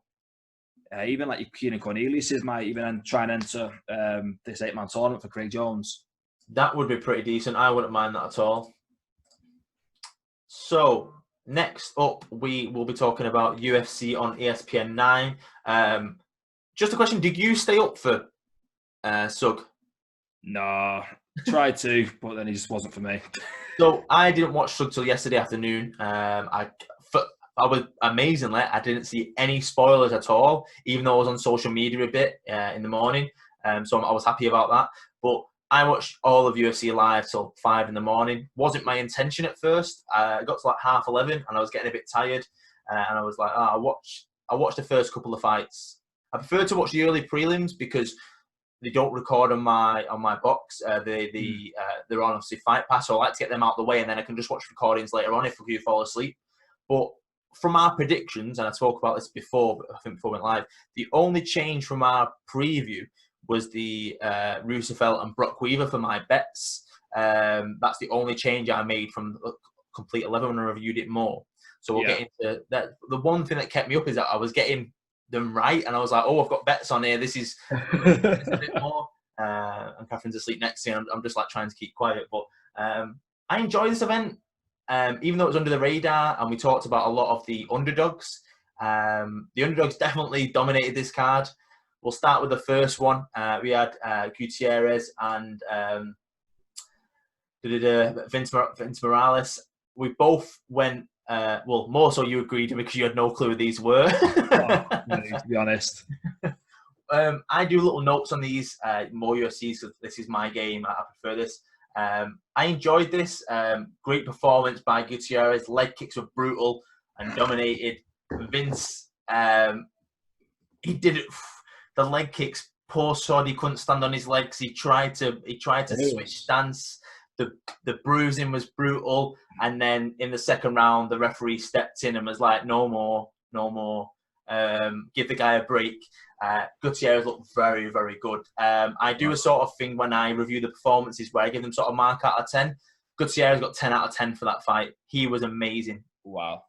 even like Keenan Cornelius might even try and enter this 8-man tournament for Craig Jones. That would be pretty decent. I wouldn't mind that at all. So, next up, we will be talking about UFC on ESPN 9. Just a question, did you stay up for Sug? No, tried to, but then he just wasn't for me. So, I didn't watch Sug till yesterday afternoon. I was amazingly, I didn't see any spoilers at all, even though I was on social media a bit in the morning. So, I was happy about that. But I watched all of UFC live till 5 in the morning. Wasn't my intention at first. I got to like 11:30 and I was getting a bit tired. And I was like, I watched the first couple of fights. I prefer to watch the early prelims because they don't record on my box. They're on obviously Fight Pass, so I like to get them out of the way, and then I can just watch recordings later on if we fall asleep. But from our predictions, and I spoke about this before, I think before we went live, the only change from our preview was the Roosevelt and Brock Weaver for my bets. That's the only change I made from Complete 11 when I reviewed it more. So we'll get into that. The one thing that kept me up is that I was getting them right, and I was like, oh, I've got bets on here. This is a bit more. And Catherine's asleep next to me. I'm just like trying to keep quiet. But I enjoy this event, even though it was under the radar, and we talked about a lot of the underdogs. The underdogs definitely dominated this card. We'll start with the first one. We had Gutierrez and Vince Morales. We both went, well, more so you agreed because you had no clue who these were. To be honest. I do little notes on these, more UFCs, because this is my game. I prefer this. I enjoyed this. Great performance by Gutierrez. Leg kicks were brutal and dominated. Vince... he did it. The leg kicks. Poor sod, he couldn't stand on his legs. He tried to switch stance. The bruising was brutal. And then in the second round, the referee stepped in and was like, no more. Give the guy a break. Gutierrez looked very, very good. I do a sort of thing when I review the performances where I give them sort of mark out of 10. Gutierrez got 10 out of 10 for that fight. He was amazing. Wow.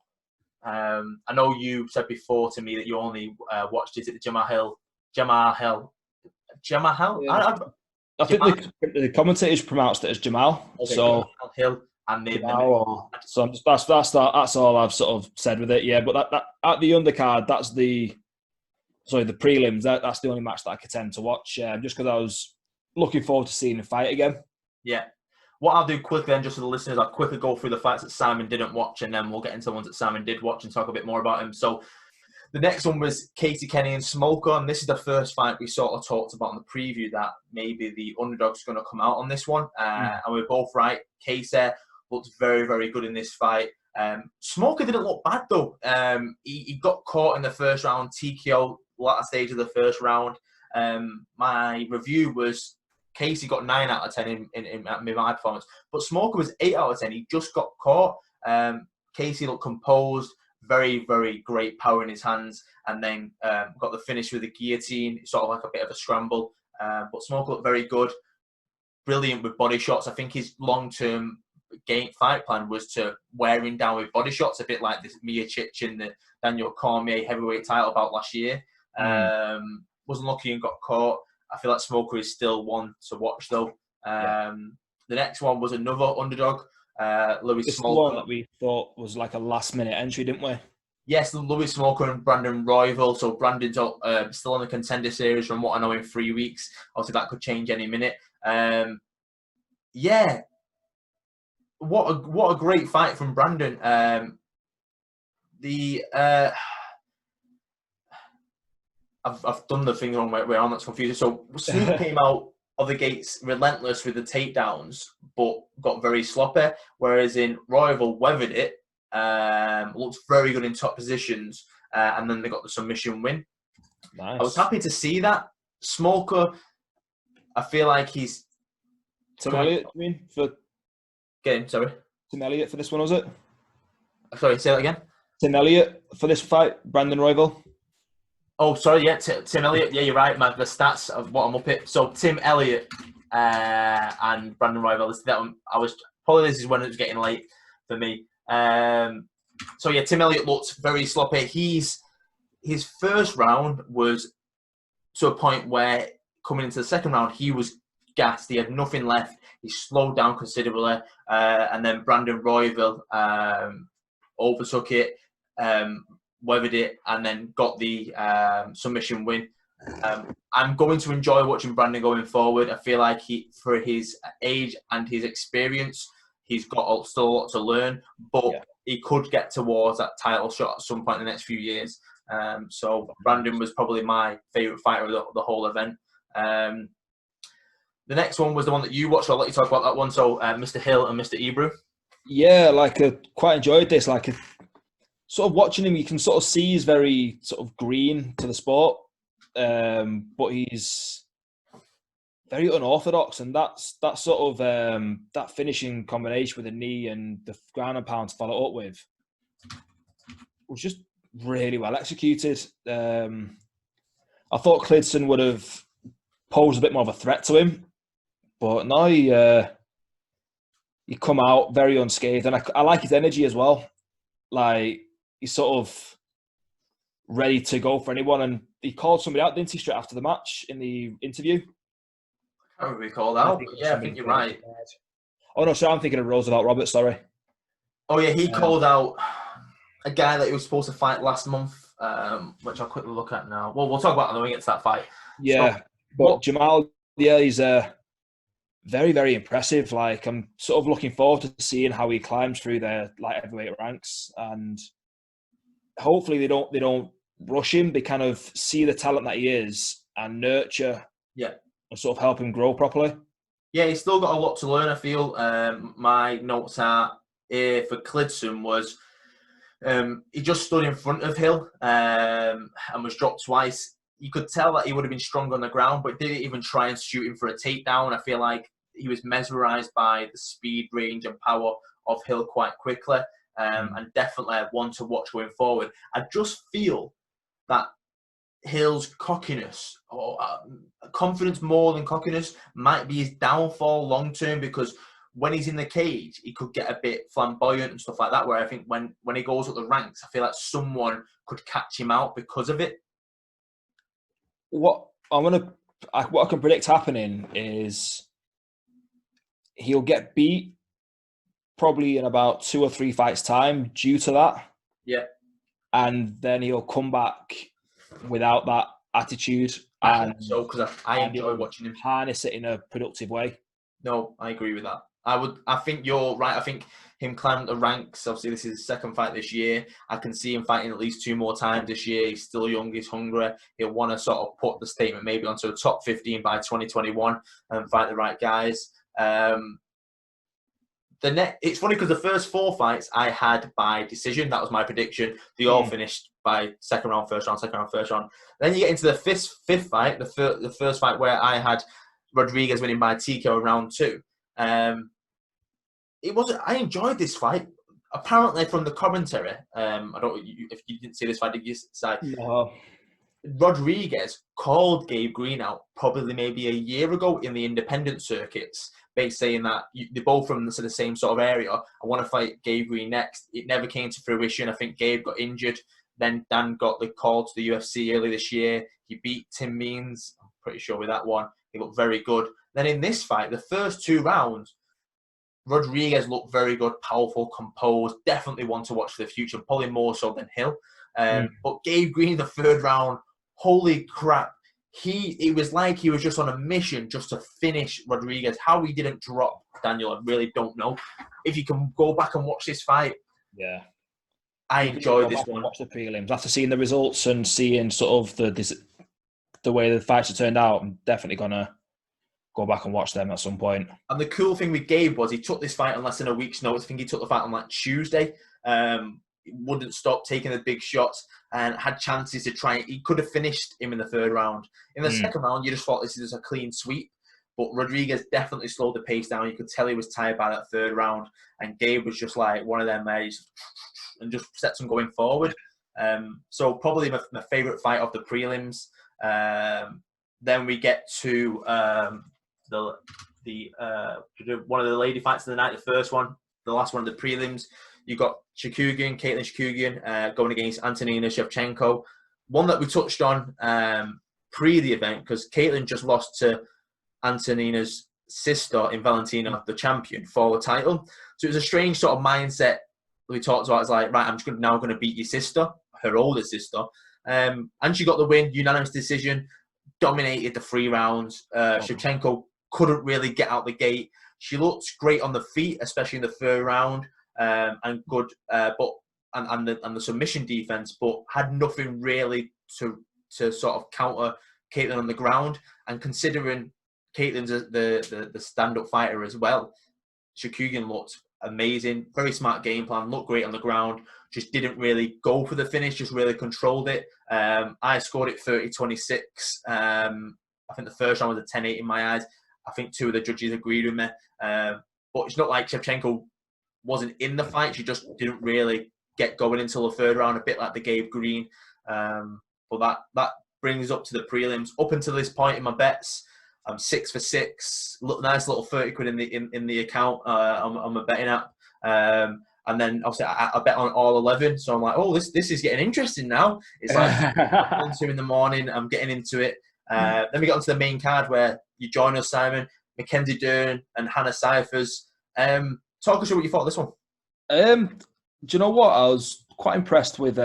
I know you said before to me that you only watched it at the Jamal Hill. Yeah. I think the commentators pronounced it as Jamal. Okay, so Jamal Hill and so that's all I've sort of said with it. Yeah, but that at the undercard, that's the prelims. That's the only match that I could tend to watch, just because I was looking forward to seeing the fight again. Yeah. What I'll do quickly then, just for the listeners, I'll quickly go through the fights that Simon didn't watch, and then we'll get into the ones that Simon did watch and talk a bit more about him. So the next one was Casey Kenny and Smoker, and this is the first fight we sort of talked about in the preview that maybe the underdog's going to come out on this one. And we're both right. Casey looked very, very good in this fight. Smoker didn't look bad, though. He got caught in the first round, TKO, latter stage of the first round. My review was Casey got 9 out of 10 in my performance, but Smoker was 8 out of 10. He just got caught. Casey looked composed, very, very great power in his hands, and then got the finish with the guillotine, sort of like a bit of a scramble. But Smoker looked very good, brilliant with body shots. I think his long-term fight plan was to wear him down with body shots, a bit like this Miocic in the Daniel Cormier heavyweight title bout last year. Wasn't lucky and got caught. I feel like Smoker is still one to watch, though. The next one was another underdog, Louis Smoker. One that we thought was like a last-minute entry, didn't we? Yes, Louis Smoker and Brandon Royval. So Brandon's still on the contender series from what I know in 3 weeks. Obviously, that could change any minute. What a great fight from Brandon. I've done the thing wrong where I'm not confused. So Snoop came out of the gates relentless with the takedowns, but got very sloppy. Whereas in Royval weathered it, looked very good in top positions, and then they got the submission win. Nice. I was happy to see that. Smoker, I feel like he's Tim Elliott. You mean for game? Sorry, Tim Elliott for this one, was it? Sorry, say that again. Tim Elliott for this fight, Brandon Royval. Oh, sorry, yeah, Tim Elliott. Yeah, you're right, man. The stats of what I'm up at. So Tim Elliott and Brandon Royval. This is when it was getting late for me. So yeah, Tim Elliott looked very sloppy. His first round was to a point where coming into the second round, he was gassed. He had nothing left. He slowed down considerably, and then Brandon Royval overtook it. Weathered it and then got the submission win. I'm going to enjoy watching Brandon going forward. I feel like for his age and his experience, he's got still a lot to learn, but he could get towards that title shot at some point in the next few years. So Brandon was probably my favourite fighter of the whole event. The next one was the one that you watched. I'll let you talk about that one. So Mr. Hill and Mr. Ebru. Yeah, quite enjoyed this. Sort of watching him, you can sort of see he's very sort of green to the sport, but he's very unorthodox, and that's sort of that finishing combination with a knee and the ground and pound to follow up with was just really well executed. I thought Clidson would have posed a bit more of a threat to him, but no, he come out very unscathed, and I like his energy as well. He's sort of ready to go for anyone, and he called somebody out, didn't he, straight after the match in the interview? I can't remember who he called out, but yeah, I think you're right. Oh no, sorry, I'm thinking of Roosevelt Roberts, sorry. Oh yeah, he called out a guy that he was supposed to fight last month, which I'll quickly look at now. Well, we'll talk about it when we get to that fight. Yeah, but Jamal, yeah, he's very, very impressive. I'm sort of looking forward to seeing how he climbs through their light heavyweight ranks, and hopefully they don't rush him. They kind of see the talent that he is and nurture, and sort of help him grow properly. Yeah, he's still got a lot to learn, I feel. My notes are for Clidson was he just stood in front of Hill and was dropped twice. you could tell that he would have been strong on the ground, but didn't even try and shoot him for a takedown. I feel like he was mesmerised by the speed, range, and power of Hill quite quickly, and definitely one to watch going forward. I just feel that Hill's cockiness, or confidence more than cockiness, might be his downfall long term, because when he's in the cage, he could get a bit flamboyant and stuff like that, where I think when he goes up the ranks, I feel like someone could catch him out because of it. What I can predict happening is he'll get beat probably in about 2 or 3 fights time due to that. Yeah. And then he'll come back without that attitude. So, because I enjoy watching him harness it in a productive way. No, I agree with that. I think you're right. I think him climbing the ranks, obviously this is his second fight this year. I can see him fighting at least 2 more times this year. He's still young, he's hungry. He'll want to sort of put the statement maybe onto the top 15 by 2021 and fight the right guys. It's funny because the first 4 fights I had by decision. That was my prediction. They all finished by second round, first round, second round, first round. Then you get into the fifth fight, the first fight where I had Rodriguez winning by TKO in round 2. I enjoyed this fight. Apparently, from the commentary, I don't know if you didn't see this fight, did you? No. Rodriguez called Gabe Green out probably maybe a year ago in the independent circuits, basically saying that they're both from the same sort of area. I want to fight Gabe Green next. It never came to fruition. I think Gabe got injured. Then Dan got the call to the UFC early this year. He beat Tim Means, I'm pretty sure, with that one. He looked very good. Then in this fight, the first 2 rounds, Rodriguez looked very good, powerful, composed, definitely one to watch for the future, probably more so than Hill. But Gabe Green, the 3rd round, holy crap. It was like he was just on a mission just to finish Rodriguez. How he didn't drop Daniel, I really don't know. If you can go back and watch this fight. Yeah. I enjoyed this one. Watch the prelims. After seeing the results and seeing sort of the way the fights have turned out, I'm definitely going to go back and watch them at some point. And the cool thing with Gabe was he took this fight on less than a week's notice. I think he took the fight on like Tuesday. He wouldn't stop taking the big shots and had chances to try. He could have finished him in the 3rd round. In the 2nd round, you just thought this is a clean sweep. But Rodriguez definitely slowed the pace down. You could tell he was tired by that 3rd round. And Gabe was just like one of them and just sets him going forward. So probably my favourite fight of the prelims. Then we get to one of the lady fights of the night, the first one, the last one of the prelims. You got Caitlin Chookagian going against Antonina Shevchenko. One that we touched on pre the event, because Caitlin just lost to Antonina's sister in Valentina, the champion, for the title. So it was a strange sort of mindset we talked about. It's like, right, I'm just now going to beat your sister, her older sister. And she got the win, unanimous decision, dominated the 3 rounds. Shevchenko couldn't really get out the gate. She looked great on the feet, especially in the 3rd round, and good, and the submission defense, but had nothing really to sort of counter Caitlin on the ground. And considering Caitlin's the stand-up fighter as well, Chookagian looked amazing, very smart game plan, looked great on the ground, just didn't really go for the finish, just really controlled it. I scored it 30-26. I think the first round was a 10-8 in my eyes. I think 2 of the judges agreed with me. But it's not like Shevchenko wasn't in the fight. She just didn't really get going until the 3rd round, a bit like the Gabe Green. But that brings us up to the prelims. Up until this point in my bets, I'm 6 for 6. Nice little 30 quid in the account on my betting app. And then obviously I bet on all 11. So I'm like, oh, this is getting interesting now. It's like 2 in the morning. I'm getting into it. Then we got onto the main card where you join us, Simon, Mackenzie Dern and Hannah Cyphers. Talk us through what you thought of this one. Do you know what? I was quite impressed with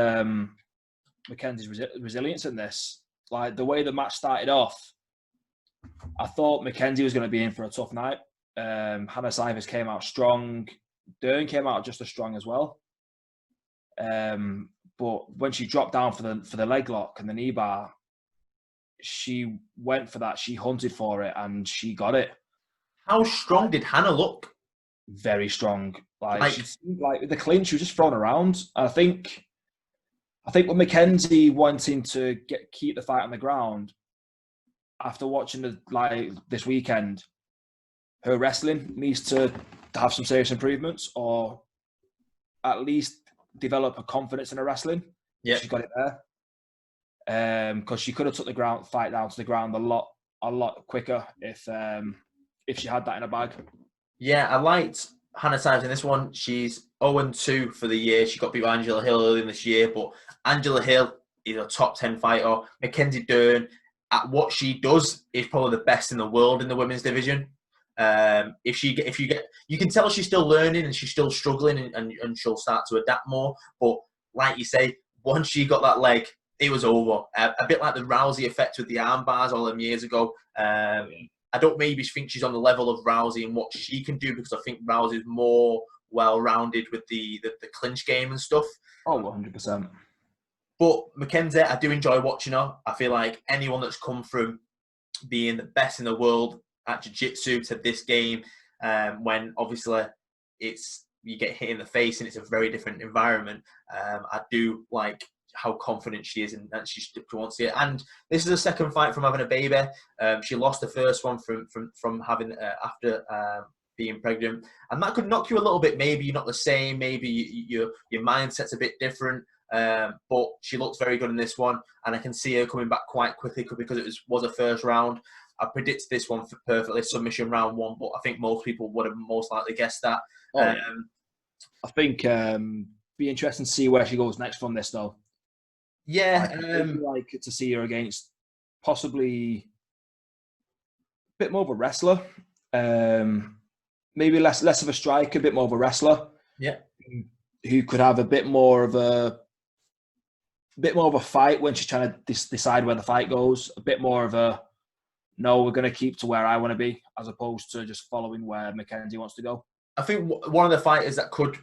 Mackenzie's resilience in this. Like the way the match started off, I thought Mackenzie was going to be in for a tough night. Hannah Cyphers came out strong. Dern came out just as strong as well. But when she dropped down for the leg lock and the knee bar, she went for that. She hunted for it and she got it. How strong did Hannah look? Very strong. Like she seemed like with the clinch, she was just thrown around. I think I think with Mackenzie wanting to keep the fight on the ground, after watching this weekend, her wrestling needs to have some serious improvements, or at least develop a confidence in her wrestling. Yeah, she's got it there. Because she could have took the fight down to the ground a lot quicker if she had that in her bag. Yeah, I liked Hannah Tyson in this one. She's 0-2 for the year. She got beat by Angela Hill earlier this year, but Angela Hill is a top 10 fighter. Mackenzie Dern, at what she does, is probably the best in the world in the women's division. You can tell she's still learning and she's still struggling, and she'll start to adapt more. But like you say, once she got that leg, it was over. A bit like the Rousey effect with the arm bars all them years ago. I don't maybe think she's on the level of Rousey and what she can do, because I think Rousey is more well-rounded with the clinch game and stuff. Oh, 100%. But Mackenzie, I do enjoy watching her. I feel like anyone that's come from being the best in the world at jiu-jitsu to this game, when obviously you get hit in the face and it's a very different environment, I do like how confident she is and she wants it. And this is the second fight from having a baby. She lost the first one from having after being pregnant, and that could knock you a little bit. Maybe you're not the same. Maybe your mindset's a bit different. But she looks very good in this one, and I can see her coming back quite quickly because it was a first round. I predict this one for perfectly submission round 1, but I think most people would have most likely guessed that. I think be interesting to see where she goes next from this, though. Yeah, I'd like to see her against possibly a bit more of a wrestler, maybe less of a striker, a bit more of a wrestler. Yeah, who could have a bit more of a fight when she's trying to decide where the fight goes. A bit more of a, no, we're going to keep to where I want to be, as opposed to just following where Mackenzie wants to go. I think one of the fighters that could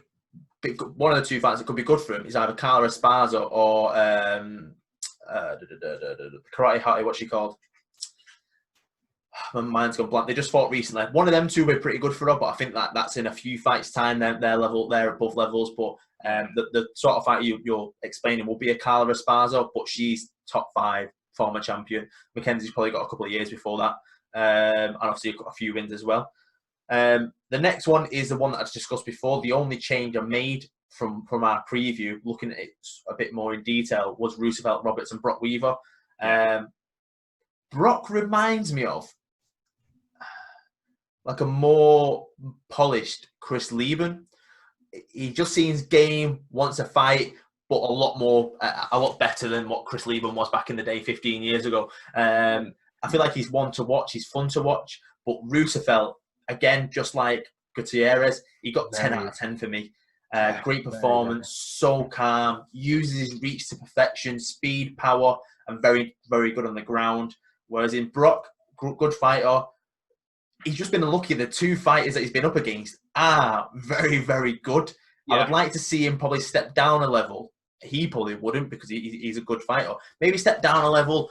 be, one of the two fighters that could be good for him is either Carla Esparza or Karate Hottie, what's she called? My mind's gone blank. They just fought recently. One of them two were pretty good for her, but I think that's in a few fights' time. They're above levels. But the sort of fight you're explaining will be a Carla Esparza, but she's top 5 former champion. Mackenzie's probably got a couple of years before that, and obviously got a few wins as well. The next one is the one that I discussed before. The only change I made from our preview, looking at it a bit more in detail, was Roosevelt Roberts and Brock Weaver. Brock reminds me of like a more polished Chris Lieben. He just seems game, wants to fight, but a lot better than what Chris Lieben was back in the day 15 years ago. I feel like he's one to watch. He's fun to watch. But Roosevelt, again, just like Gutierrez, he got 10 out of 10 for me. Great performance, so calm, uses his reach to perfection, speed, power, and very, very good on the ground. Whereas in Brock, good fighter, he's just been unlucky. The two fighters that he's been up against are very, very good. Yeah. I would like to see him probably step down a level. He probably wouldn't, because he's a good fighter. Maybe step down a level,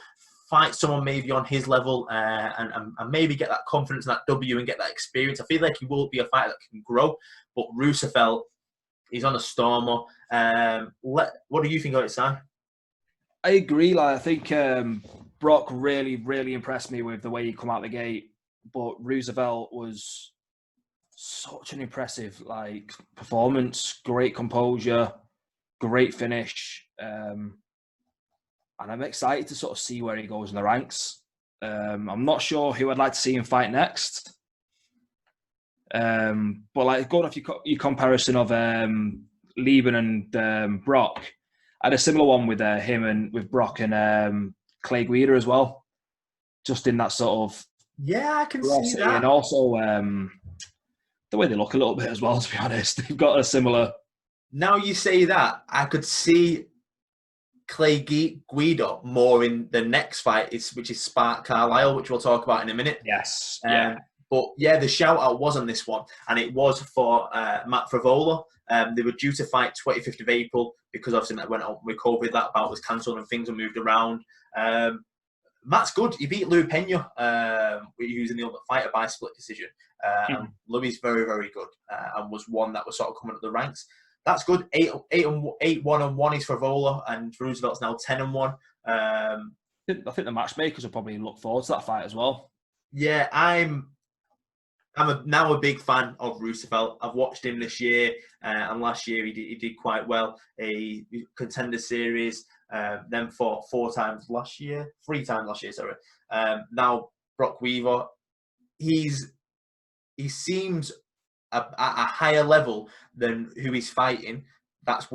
fight someone maybe on his level, and maybe get that confidence and that W and get that experience. I feel like he will be a fighter that can grow. But Roosevelt, he's on a stormer. What do you think of it, Sam? I agree. I think Brock really, really impressed me with the way he come out the gate. But Roosevelt was such an impressive performance, great composure, great finish. And I'm excited to sort of see where he goes in the ranks. I'm not sure who I'd like to see him fight next. But going off your comparison of Lieben and Brock, I had a similar one with him and with Brock and Clay Guida as well. Just in that sort of, yeah, I can see that. And also the way they look a little bit as well, to be honest. They've got a similar... Now you say that, I could see Clay Guida more in the next fight, which is Spark Carlisle, which we'll talk about in a minute. Yes. But yeah, the shout-out was on this one, and it was for Matt Frivola. They were due to fight 25th of April, because obviously that went on with COVID, that bout was cancelled and things were moved around. Matt's good. He beat Lou Pena, who's in the Ultimate Fighter by split decision. And Louis very, very good, and was one that was sort of coming up the ranks. that's good. 8-1-1 is for Vola, and Roosevelt's now 10-1. I think the matchmakers will probably look forward to that fight as well. Yeah, I'm now a big fan of Roosevelt. I've watched him this year, and last year he did quite well. A contender series, then fought 3 times last year. Sorry. Now Brock Weaver, he seems at a higher level than who he's fighting. That's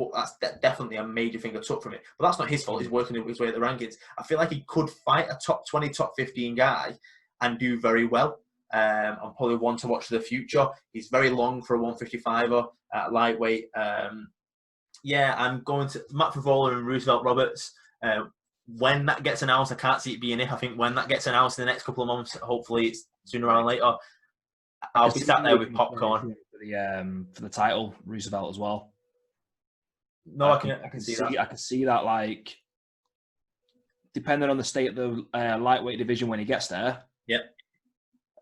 definitely a major thing I took from it. But that's not his fault. He's working his way at the rankings. I feel like he could fight a top 20, top 15 guy and do very well. I'm probably one to watch for the future. He's very long for a 155er at lightweight. Yeah, I'm going to Matt Favola and Roosevelt Roberts. When that gets announced, I can't see it being it. I think when that gets announced in the next couple of months, hopefully it's sooner or later, I'll be sat there with popcorn. For the title, Roosevelt as well. No, I can see that. I can see that, like, depending on the state of the lightweight division when he gets there. Yep.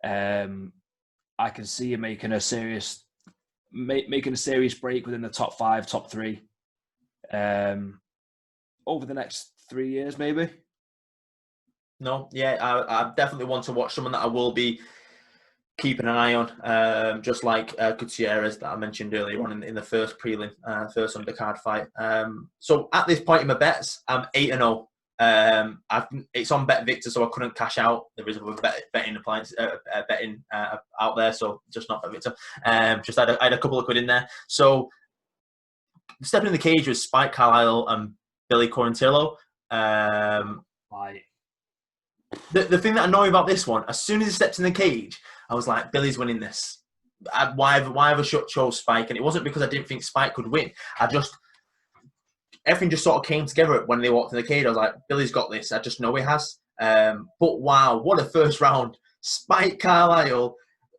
I can see him making a serious break within the top 5, top 3 over the next 3 years, maybe. No, yeah, I definitely want to watch someone that I will be keeping an eye on, just like Gutierrez that I mentioned earlier on in the first prelim, first undercard fight. So at this point in my bets, I'm 8-0. It's on Bet Victor, so I couldn't cash out. There is a betting appliance, betting out there, so just not Bet Victor. I had a couple of quid in there. So stepping in the cage was Spike Carlisle and Billy Quarantillo. Right. The thing that annoyed me about this one, as soon as he stepped in the cage, I was like, Billy's winning this. Why have I chose Spike? And it wasn't because I didn't think Spike could win. Everything just sort of came together when they walked in the cage. I was like, Billy's got this. I just know he has. But wow, what a first round. Spike Carlisle,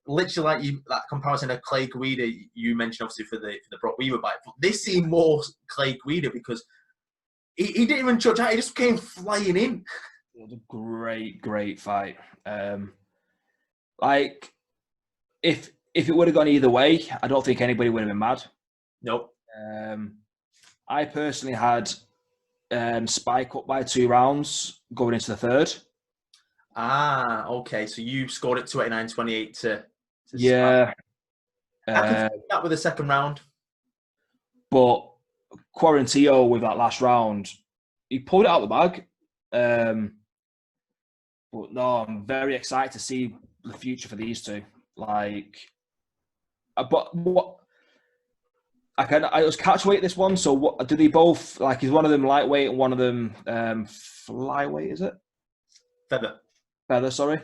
literally like that comparison of Clay Guida you mentioned, obviously, for the Brock Weaver fight. But this seemed more Clay Guida because he didn't even touch out. He just came flying in. It was a great fight. Like, if it would have gone either way, I don't think anybody would have been mad. Nope. I personally had Spike up by 2 rounds going into the 3rd. Ah, okay. So you scored it 29-28 to yeah. I can see that with the 2nd round. But Quarantillo with that last round, he pulled it out of the bag. But no, I'm very excited to see the future for these two. Like, but what I was catchweight this one. So what do they both like? Is one of them lightweight and one of them flyweight? Is it feather? Sorry.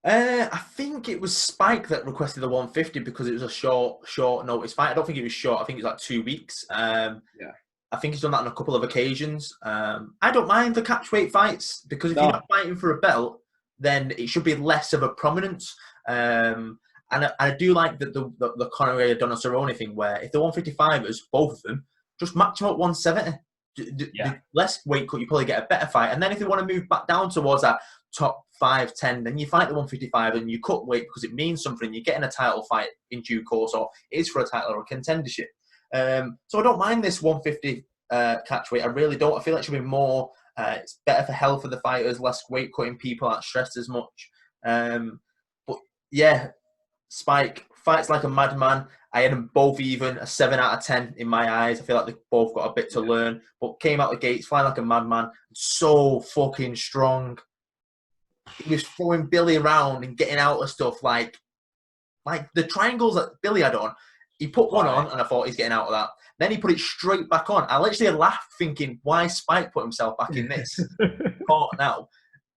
I think it was Spike that requested the 150 because it was a short notice fight. I don't think it was short. I think it was like 2 weeks. Yeah. I think he's done that on a couple of occasions. I don't mind the catchweight fights because if you're not fighting for a belt, then it should be less of a prominence. And I do like the Conor McGregor Cerrone thing where if the 155ers, both of them, just match them at 170. The less weight cut, you probably get a better fight. And then if you want to move back down towards that top 5, 10, then you fight the 155 and you cut weight because it means something. You're getting a title fight in due course, or it is for a title or a contendership. So I don't mind this 150 catchweight. I really don't. I feel like it should be more. It's better for health of the fighters, less weight cutting, people aren't stressed as much. But yeah, Spike fights like a madman. I had them both even, a 7 out of 10 in my eyes. I feel like they've both got a bit to learn, but came out the gates flying like a madman. So fucking strong. He was throwing Billy around and getting out of stuff like the triangles that Billy had on. He put one on and I thought he's getting out of that. Then he put it straight back on. I literally laughed thinking, why Spike put himself back in this? Caught now.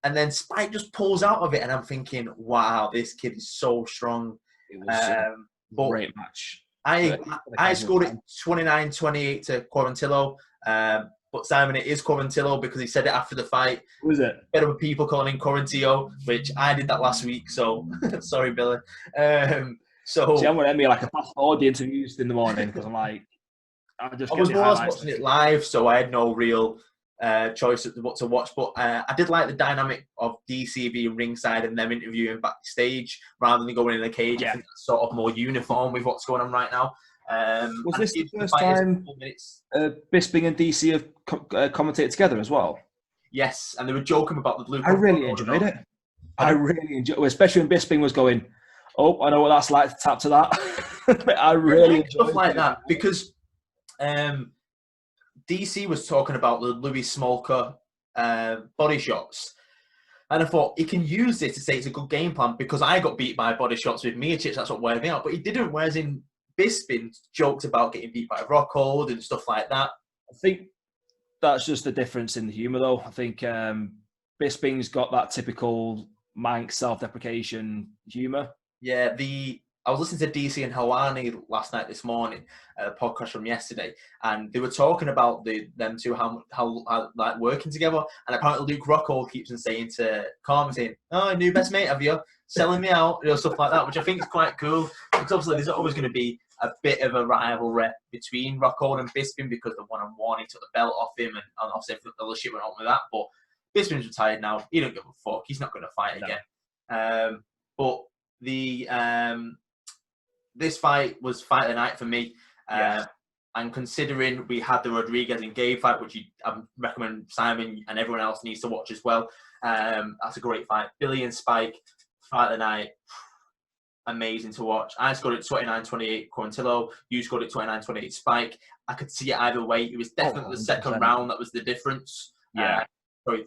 And then Spike just pulls out of it and I'm thinking, wow, this kid is so strong. It was a great match. I scored it 29-28 to Quarantillo. But Simon, it is Quarantillo because he said it after the fight. Who is it? Better with people calling him Quarantillo, which I did that last week. So sorry, Billy. So see, I'm going to end me like a fast forward the interviews in the morning because I'm like, I was more watching it live, so I had no real choice of what to watch. But I did like the dynamic of DC being ringside and them interviewing backstage rather than going in the cage. Yeah. I think that's sort of more uniform with what's going on right now. Was and this the give first fighters a time couple of minutes. Bisping and DC have commentated together as well? Yes, and they were joking about the Luke. I really enjoyed it. I really enjoyed it, especially when Bisping was going, oh, I know what that's like to tap to that. I really enjoyed stuff like that because DC was talking about the Louis Smolka body shots. And I thought he can use this to say it's a good game plan because I got beat by body shots with Miocic. That's what weared me out. But he didn't. Whereas in Bisping joked about getting beat by Rockhold and stuff like that. I think that's just the difference in the humour, though. I think Bisping's got that typical Manx self-deprecation humour. Yeah, I was listening to DC and Hawani last night, this morning, a podcast from yesterday, and they were talking about them two how like working together. And apparently Luke Rockhold keeps on saying to Carmen, saying, "Oh, new best mate, have you? Selling me out," stuff like that, which I think is quite cool. Because obviously there's always going to be a bit of a rivalry between Rockhold and Bisping because the one-on-one, he took the belt off him, and obviously the other shit went on with that. But Bisping's retired now. He don't give a fuck. He's not going to fight again. But this fight was fight of the night for me. Yes. And considering we had the Rodriguez and Gabe fight, which I recommend Simon and everyone else needs to watch as well. That's a great fight. Billy and Spike, fight of the night. Amazing to watch. I scored it 29-28 Quarantillo. You scored it 29-28 Spike. I could see it either way. It was definitely the second round that was the difference. Yeah.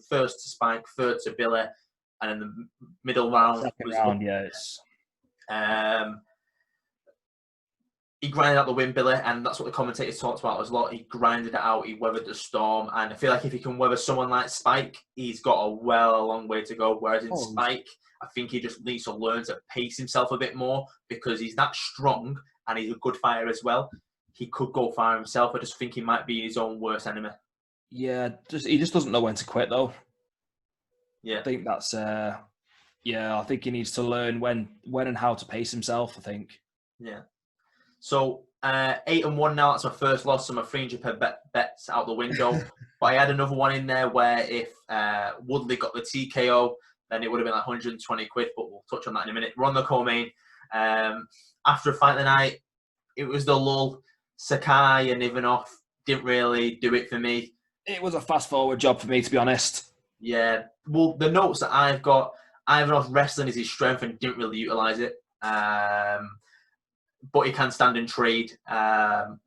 First to Spike, third to Billy, and in the middle round. Second round, yes. He grinded out the win, Billy, and that's what the commentators talked about as well. He grinded it out, he weathered the storm, and I feel like if he can weather someone like Spike, he's got a long way to go. Whereas in Spike, I think he just needs to learn to pace himself a bit more because he's that strong and he's a good fighter as well. He could go far himself. I just think he might be his own worst enemy. Yeah, he just doesn't know when to quit, though. Yeah, I think that's. I think he needs to learn when and how to pace himself. I think. Yeah. So 8-1 now. That's my first loss. So my 300 per bets out the window. But I had another one in there where if Woodley got the TKO, then it would have been like 120 quid. But we'll touch on that in a minute. We're on the co-main. After a fight of the night, it was the lull. Sakai and Ivanov didn't really do it for me. It was a fast-forward job for me, to be honest. Yeah. Well, the notes that I've got, Ivanov wrestling is his strength and didn't really utilise it. But he can stand and trade.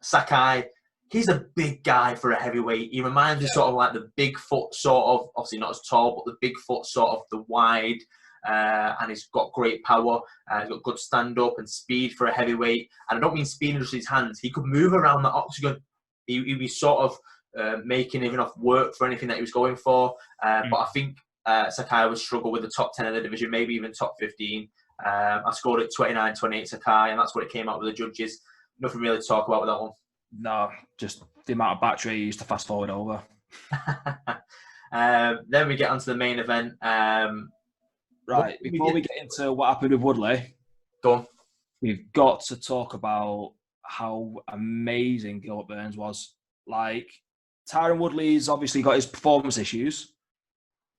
Sakai, he's a big guy for a heavyweight. He reminds me sort of like the Bigfoot sort of, obviously not as tall, but the Bigfoot sort of the wide. And he's got great power. He's got good stand-up and speed for a heavyweight. And I don't mean speed in just his hands. He could move around the octagon. He'd be sort of making Ivanov work for anything that he was going for. But I think Sakai would struggle with the top 10 of the division, maybe even top 15. I scored it 29-28 Sakai, and that's what it came out with the judges. Nothing really to talk about with that one. No, just the amount of battery he used to fast forward over. Then we get onto the main event. Right, before we get into what happened with Woodley, go on. We've got to talk about how amazing Gilbert Burns was. Like, Tyron Woodley's obviously got his performance issues,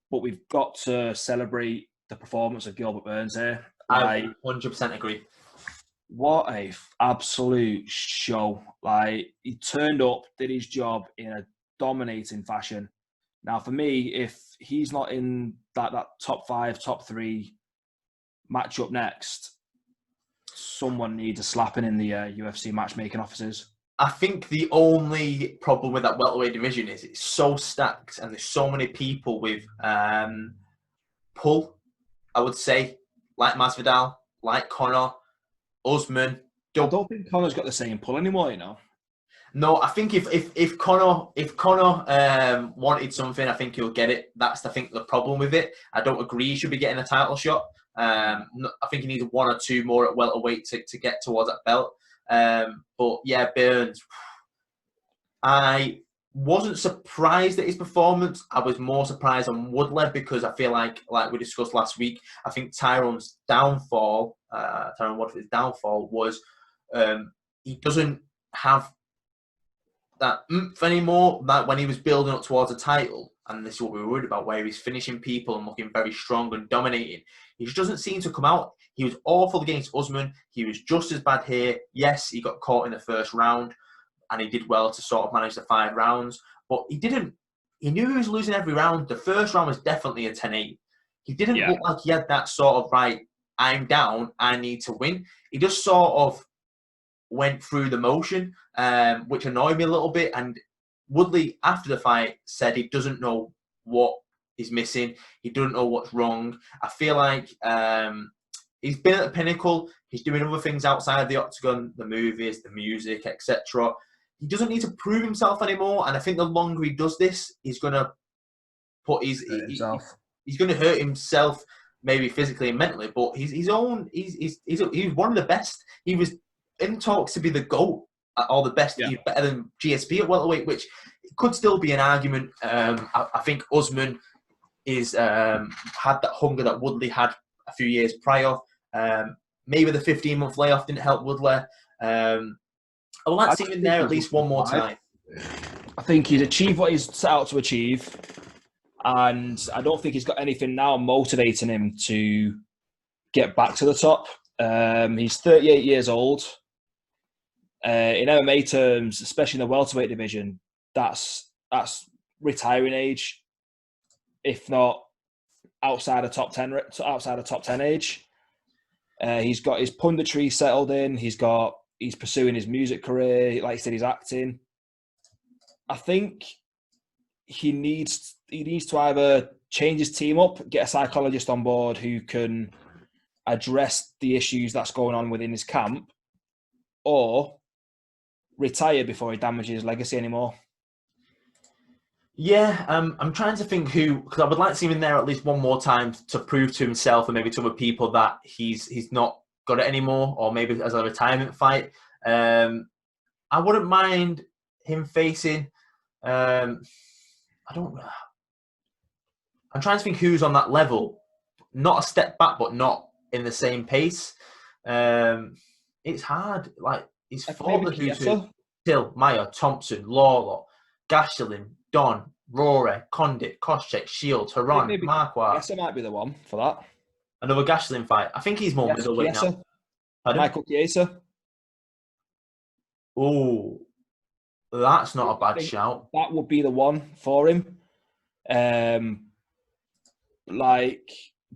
but we've got to celebrate the performance of Gilbert Burns here. I 100% agree. What a absolute show. Like, he turned up, did his job in a dominating fashion. Now, for me, if he's not in that top 5, top 3 matchup next, someone needs a slapping in the UFC matchmaking offices. I think the only problem with that welterweight division is it's so stacked and there's so many people with pull, I would say, like Masvidal, like Conor, Usman. I don't think Conor's got the same pull anymore, you know. No, I think if Conor wanted something, I think he'll get it. That's I think the problem with it. I don't agree he should be getting a title shot. I think he needs 1 or 2 more at welterweight to get towards that belt. But yeah, Burns. I wasn't surprised at his performance. I was more surprised on Woodley because I feel like we discussed last week, I think Tyron Woodley's downfall was he doesn't have that oomph anymore. That when he was building up towards a title, and this is what we were worried about, where he's finishing people and looking very strong and dominating. He just doesn't seem to come out. He was awful against Usman. He was just as bad here. Yes, he got caught in the first round, and he did well to sort of manage the 5 rounds. But he didn't. He knew he was losing every round. The first round was definitely a 10-8. He didn't look like he had that sort of, right, I'm down, I need to win. He just sort of went through the motion, which annoyed me a little bit. And Woodley, after the fight, said he doesn't know what is missing. He doesn't know what's wrong. I feel like he's been at the pinnacle. He's doing other things outside of the octagon, the movies, the music, etc. He doesn't need to prove himself anymore. And I think the longer he does this, he's going to put he's going to hurt himself, maybe physically and mentally. But he's one of the best. He was in talks to be the GOAT or the best. He's better than GSP at welterweight, which could still be an argument. I think Usman is had that hunger that Woodley had a few years prior. Maybe the 15-month layoff didn't help Woodley. I would like to see him there at least one more time. I think he's achieved what he's set out to achieve, and I don't think he's got anything now motivating him to get back to the top. He's 38 years old. In MMA terms, especially in the welterweight division, that's retiring age, if not outside of top 10 age. He's got his punditry settled in. He's pursuing his music career. Like you said, he's acting. I think he needs to either change his team up, get a psychologist on board who can address the issues that's going on within his camp, or retire before he damages his legacy anymore. Yeah, I'm trying to think who, because I would like to see him in there at least one more time to prove to himself and maybe to other people that he's not got it anymore, or maybe as a retirement fight. I wouldn't mind him facing. I don't know. I'm trying to think who's on that level. Not a step back, but not in the same pace. It's hard. Like he's fought the who's who: Till, Maya, Thompson, Lawler, Gastelum, Don, Rocha, Condit, Koscheck, Shield, Tyron, Marquardt. I guess it might be the one for that. Another Gastelum fight. I think he's more middleweight now. Michael Chiesa. Oh, that's not a bad shout. That would be the one for him.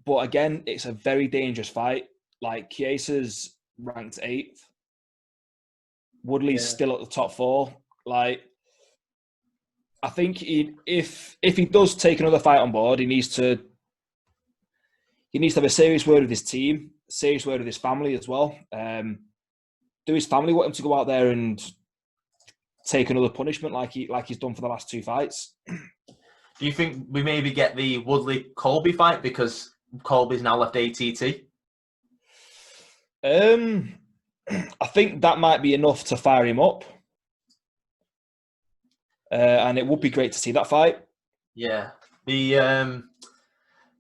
But again, it's a very dangerous fight. Like Chiesa's ranked 8th. Woodley's still at the top 4. Like, I think if he does take another fight on board, he needs to have a serious word with his team, serious word with his family as well. Do his family want him to go out there and take another punishment like he's done for the last 2 fights? Do you think we maybe get the Woodley-Colby fight because Colby's now left ATT? I think that might be enough to fire him up. And it would be great to see that fight. Yeah.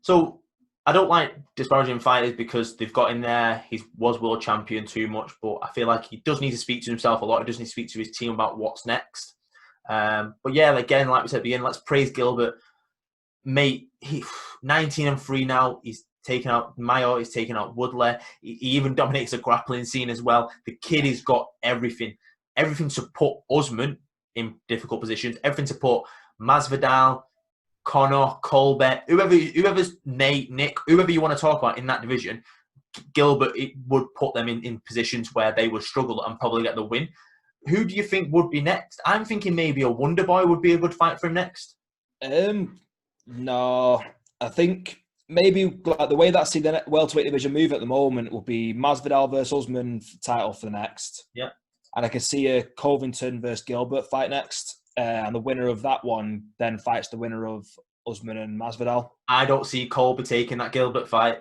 So I don't like disparaging fighters because they've got in there. He was world champion too much, but I feel like he does need to speak to himself a lot. He does need to speak to his team about what's next. But yeah, again, like we said at the end, let's praise Gilbert. Mate, he 19-3 now. He's taken out Mayo. He's taken out Woodley. He even dominates the grappling scene as well. The kid has got everything to put Usman in difficult positions. Everything to put Masvidal, Conor, Colbert, whoever's Nate, Nick, whoever you want to talk about in that division. Gilbert, it would put them in positions where they would struggle and probably get the win. Who do you think would be next? I'm thinking maybe a Wonder Boy would be a good fight for him next. No, I think maybe like the way that the welterweight division move at the moment will be Masvidal versus Usman title for the next. Yeah, and I can see a Covington versus Gilbert fight next, and the winner of that one then fights the winner of Usman and Masvidal. I don't see Colby taking that Gilbert fight.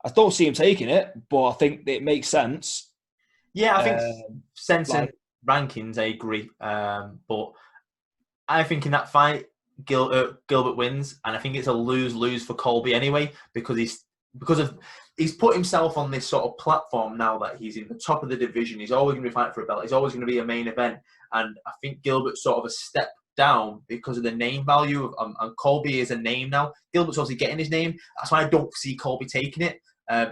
I don't see him taking it, but I think it makes sense. Yeah, I think sense and rankings, I agree. But I think in that fight, Gilbert wins, and I think it's a lose-lose for Colby anyway because he's put himself on this sort of platform now that he's in the top of the division. He's always going to be fighting for a belt. He's always going to be a main event, and I think Gilbert's sort of a step down because of the name value of and Colby is a name now. Gilbert's obviously getting his name. That's why I don't see Colby taking it.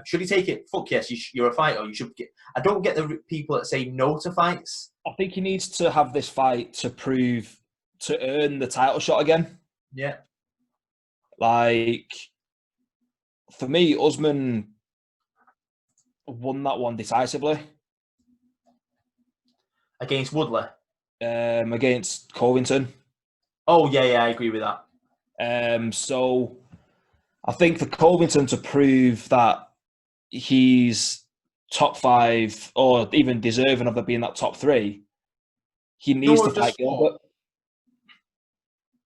Should he take it? Fuck yes, you're a fighter. You should get. I don't get the people that say no to fights. I think he needs to have this fight to earn the title shot again. Yeah. Like, for me, Usman won that one decisively. Against Woodley? Against Covington. Oh, yeah, I agree with that. So I think for Covington to prove that he's top 5 or even deserving of being that top 3, he needs to fight Gilbert.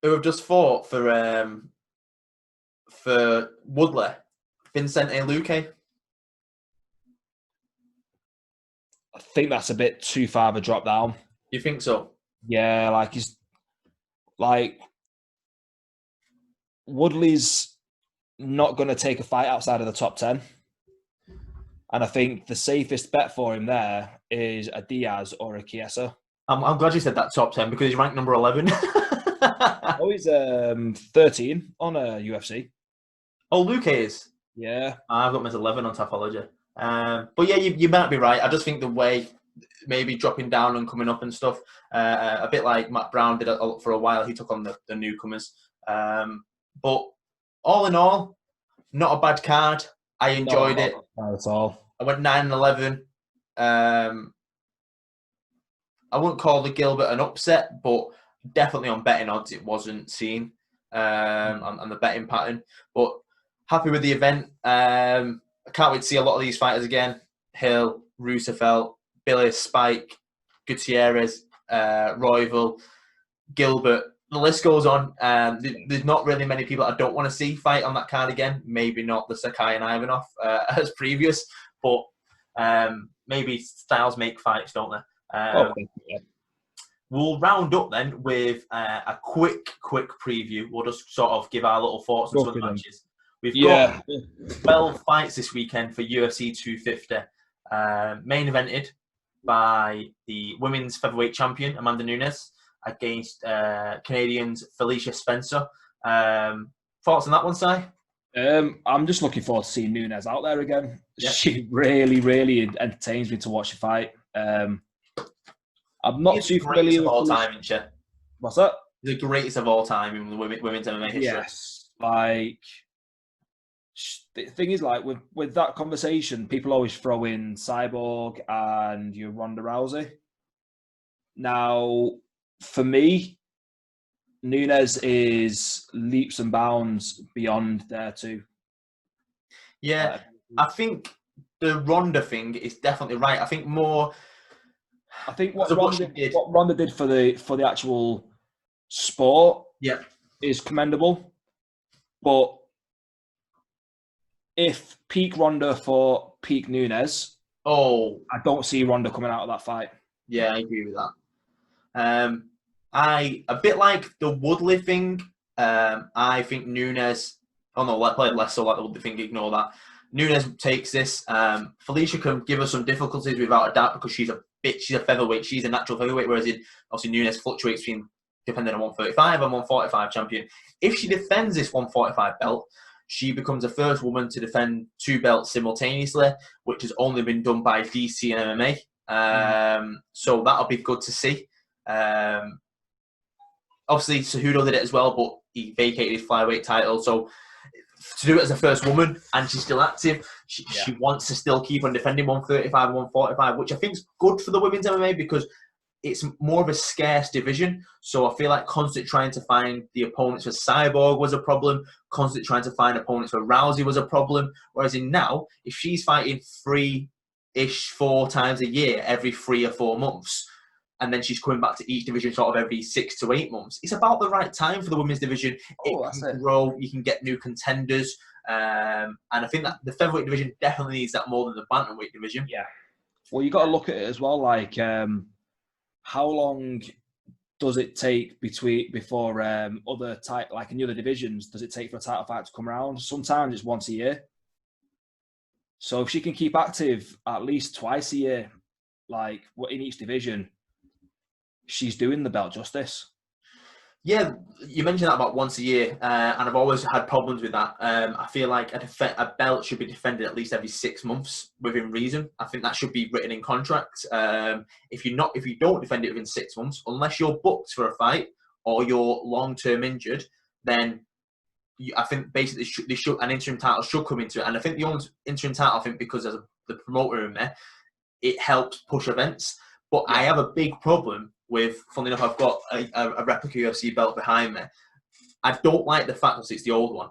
Who have just fought for Woodley? Vincente Luque? I think that's a bit too far of a drop down. You think so? Yeah, like he's like Woodley's not going to take a fight outside of the top 10. And I think the safest bet for him there is a Diaz or a Chiesa. I'm glad you said that top 10 because he's ranked number 11. Oh, he's 13 on a UFC. Oh, Luque is? Yeah. I've got him as 11 on Tapology. But yeah, you might be right. I just think the way maybe dropping down and coming up and stuff, a bit like Matt Brown did for a while. He took on the newcomers. But all in all, not a bad card. I enjoyed it. Not at all. I went 9-11. I wouldn't call the Gilbert an upset, but definitely on betting odds it wasn't seen on the betting pattern. But happy with the event. I can't wait to see a lot of these fighters again. Hill, Roosevelt, Billy, Spike, Gutierrez, Royval, Gilbert. The list goes on. There's not really many people I don't want to see fight on that card again. Maybe not the Sakai and Ivanov as previous, but maybe styles make fights, don't they? Yeah. We'll round up then with a quick preview. We'll just sort of give our little thoughts on some of the matches. We've got 12 fights this weekend for UFC 250. Main evented by the women's featherweight champion, Amanda Nunes, against Canadians Felicia Spencer. Thoughts on that one, Si? I'm just looking forward to seeing Nunes out there again. Yep. She really entertains me to watch the fight. I'm not too familiar with all time, isn't she? What's that? The greatest of all time in the women's MMA history. Yes, like the thing is, like with that conversation, people always throw in Cyborg and your Ronda Rousey. Now, for me, Nunes is leaps and bounds beyond there too. Yeah, I think the Ronda thing is definitely right. I think what Ronda did for the actual sport, is commendable. But if peak Ronda for peak Nunes, I don't see Ronda coming out of that fight. Yeah, I agree with that. A bit like the Woodley thing. I think Nunes. Oh no, less so like the Woodley thing. Ignore that. Nunes takes this. Felicia can give us some difficulties without a doubt because she's a featherweight. She's a natural featherweight, whereas obviously Nunes fluctuates between depending on 135 and 145 champion. If she defends this 145 belt, she becomes the first woman to defend 2 belts simultaneously, which has only been done by DC and MMA. So that'll be good to see. Obviously, Cejudo did it as well, but he vacated his flyweight title. So to do it as a first woman and she's still active, she wants to still keep on defending 135 and 145, which I think is good for the women's MMA because it's more of a scarce division. So I feel like constantly trying to find the opponents for Cyborg was a problem. Constantly trying to find opponents for Rousey was a problem. Whereas in now, if she's fighting 4 times a year, every 3 or 4 months, and then she's coming back to each division sort of every 6 to 8 months, it's about the right time for the women's division. It can grow, you can get new contenders. And I think that the featherweight division definitely needs that more than the bantamweight division. Yeah. Well, you got to look at it as well, like how long does it take before other type, like in the other divisions, does it take for a title fight to come around? Sometimes it's once a year. So if she can keep active at least twice a year, like in each division, she's doing the belt justice. Yeah, you mentioned that about once a year, and I've always had problems with that. I feel like a belt should be defended at least every 6 months within reason. I think that should be written in contracts. If you don't defend it within 6 months, unless you're booked for a fight or you're long-term injured, then I think basically an interim title should come into it. And I think the only interim title, I think, because there's the promoter in there, it helps push events. But I have a big problem with, funnily enough, I've got a replica UFC belt behind me. I don't like the fact that it's the old one.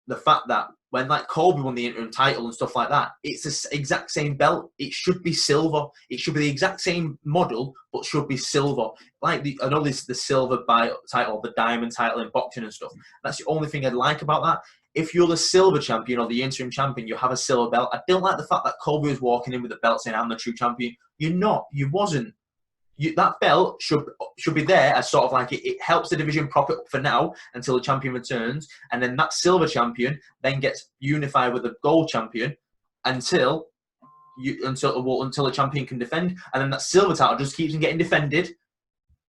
The fact that when like Colby won the interim title and stuff like that, it's the exact same belt. It should be silver. It should be the exact same model, but should be silver. Like I know this the silver title, the diamond title in boxing and stuff. That's the only thing I'd like about that. If you're the silver champion or the interim champion, you have a silver belt. I don't like the fact that Colby was walking in with the belt saying, "I'm the true champion." You're not. You wasn't. That belt should be there as sort of like it helps the division prop it up for now until the champion returns, and then that silver champion then gets unified with the gold champion until the champion can defend, and then that silver title just keeps on getting defended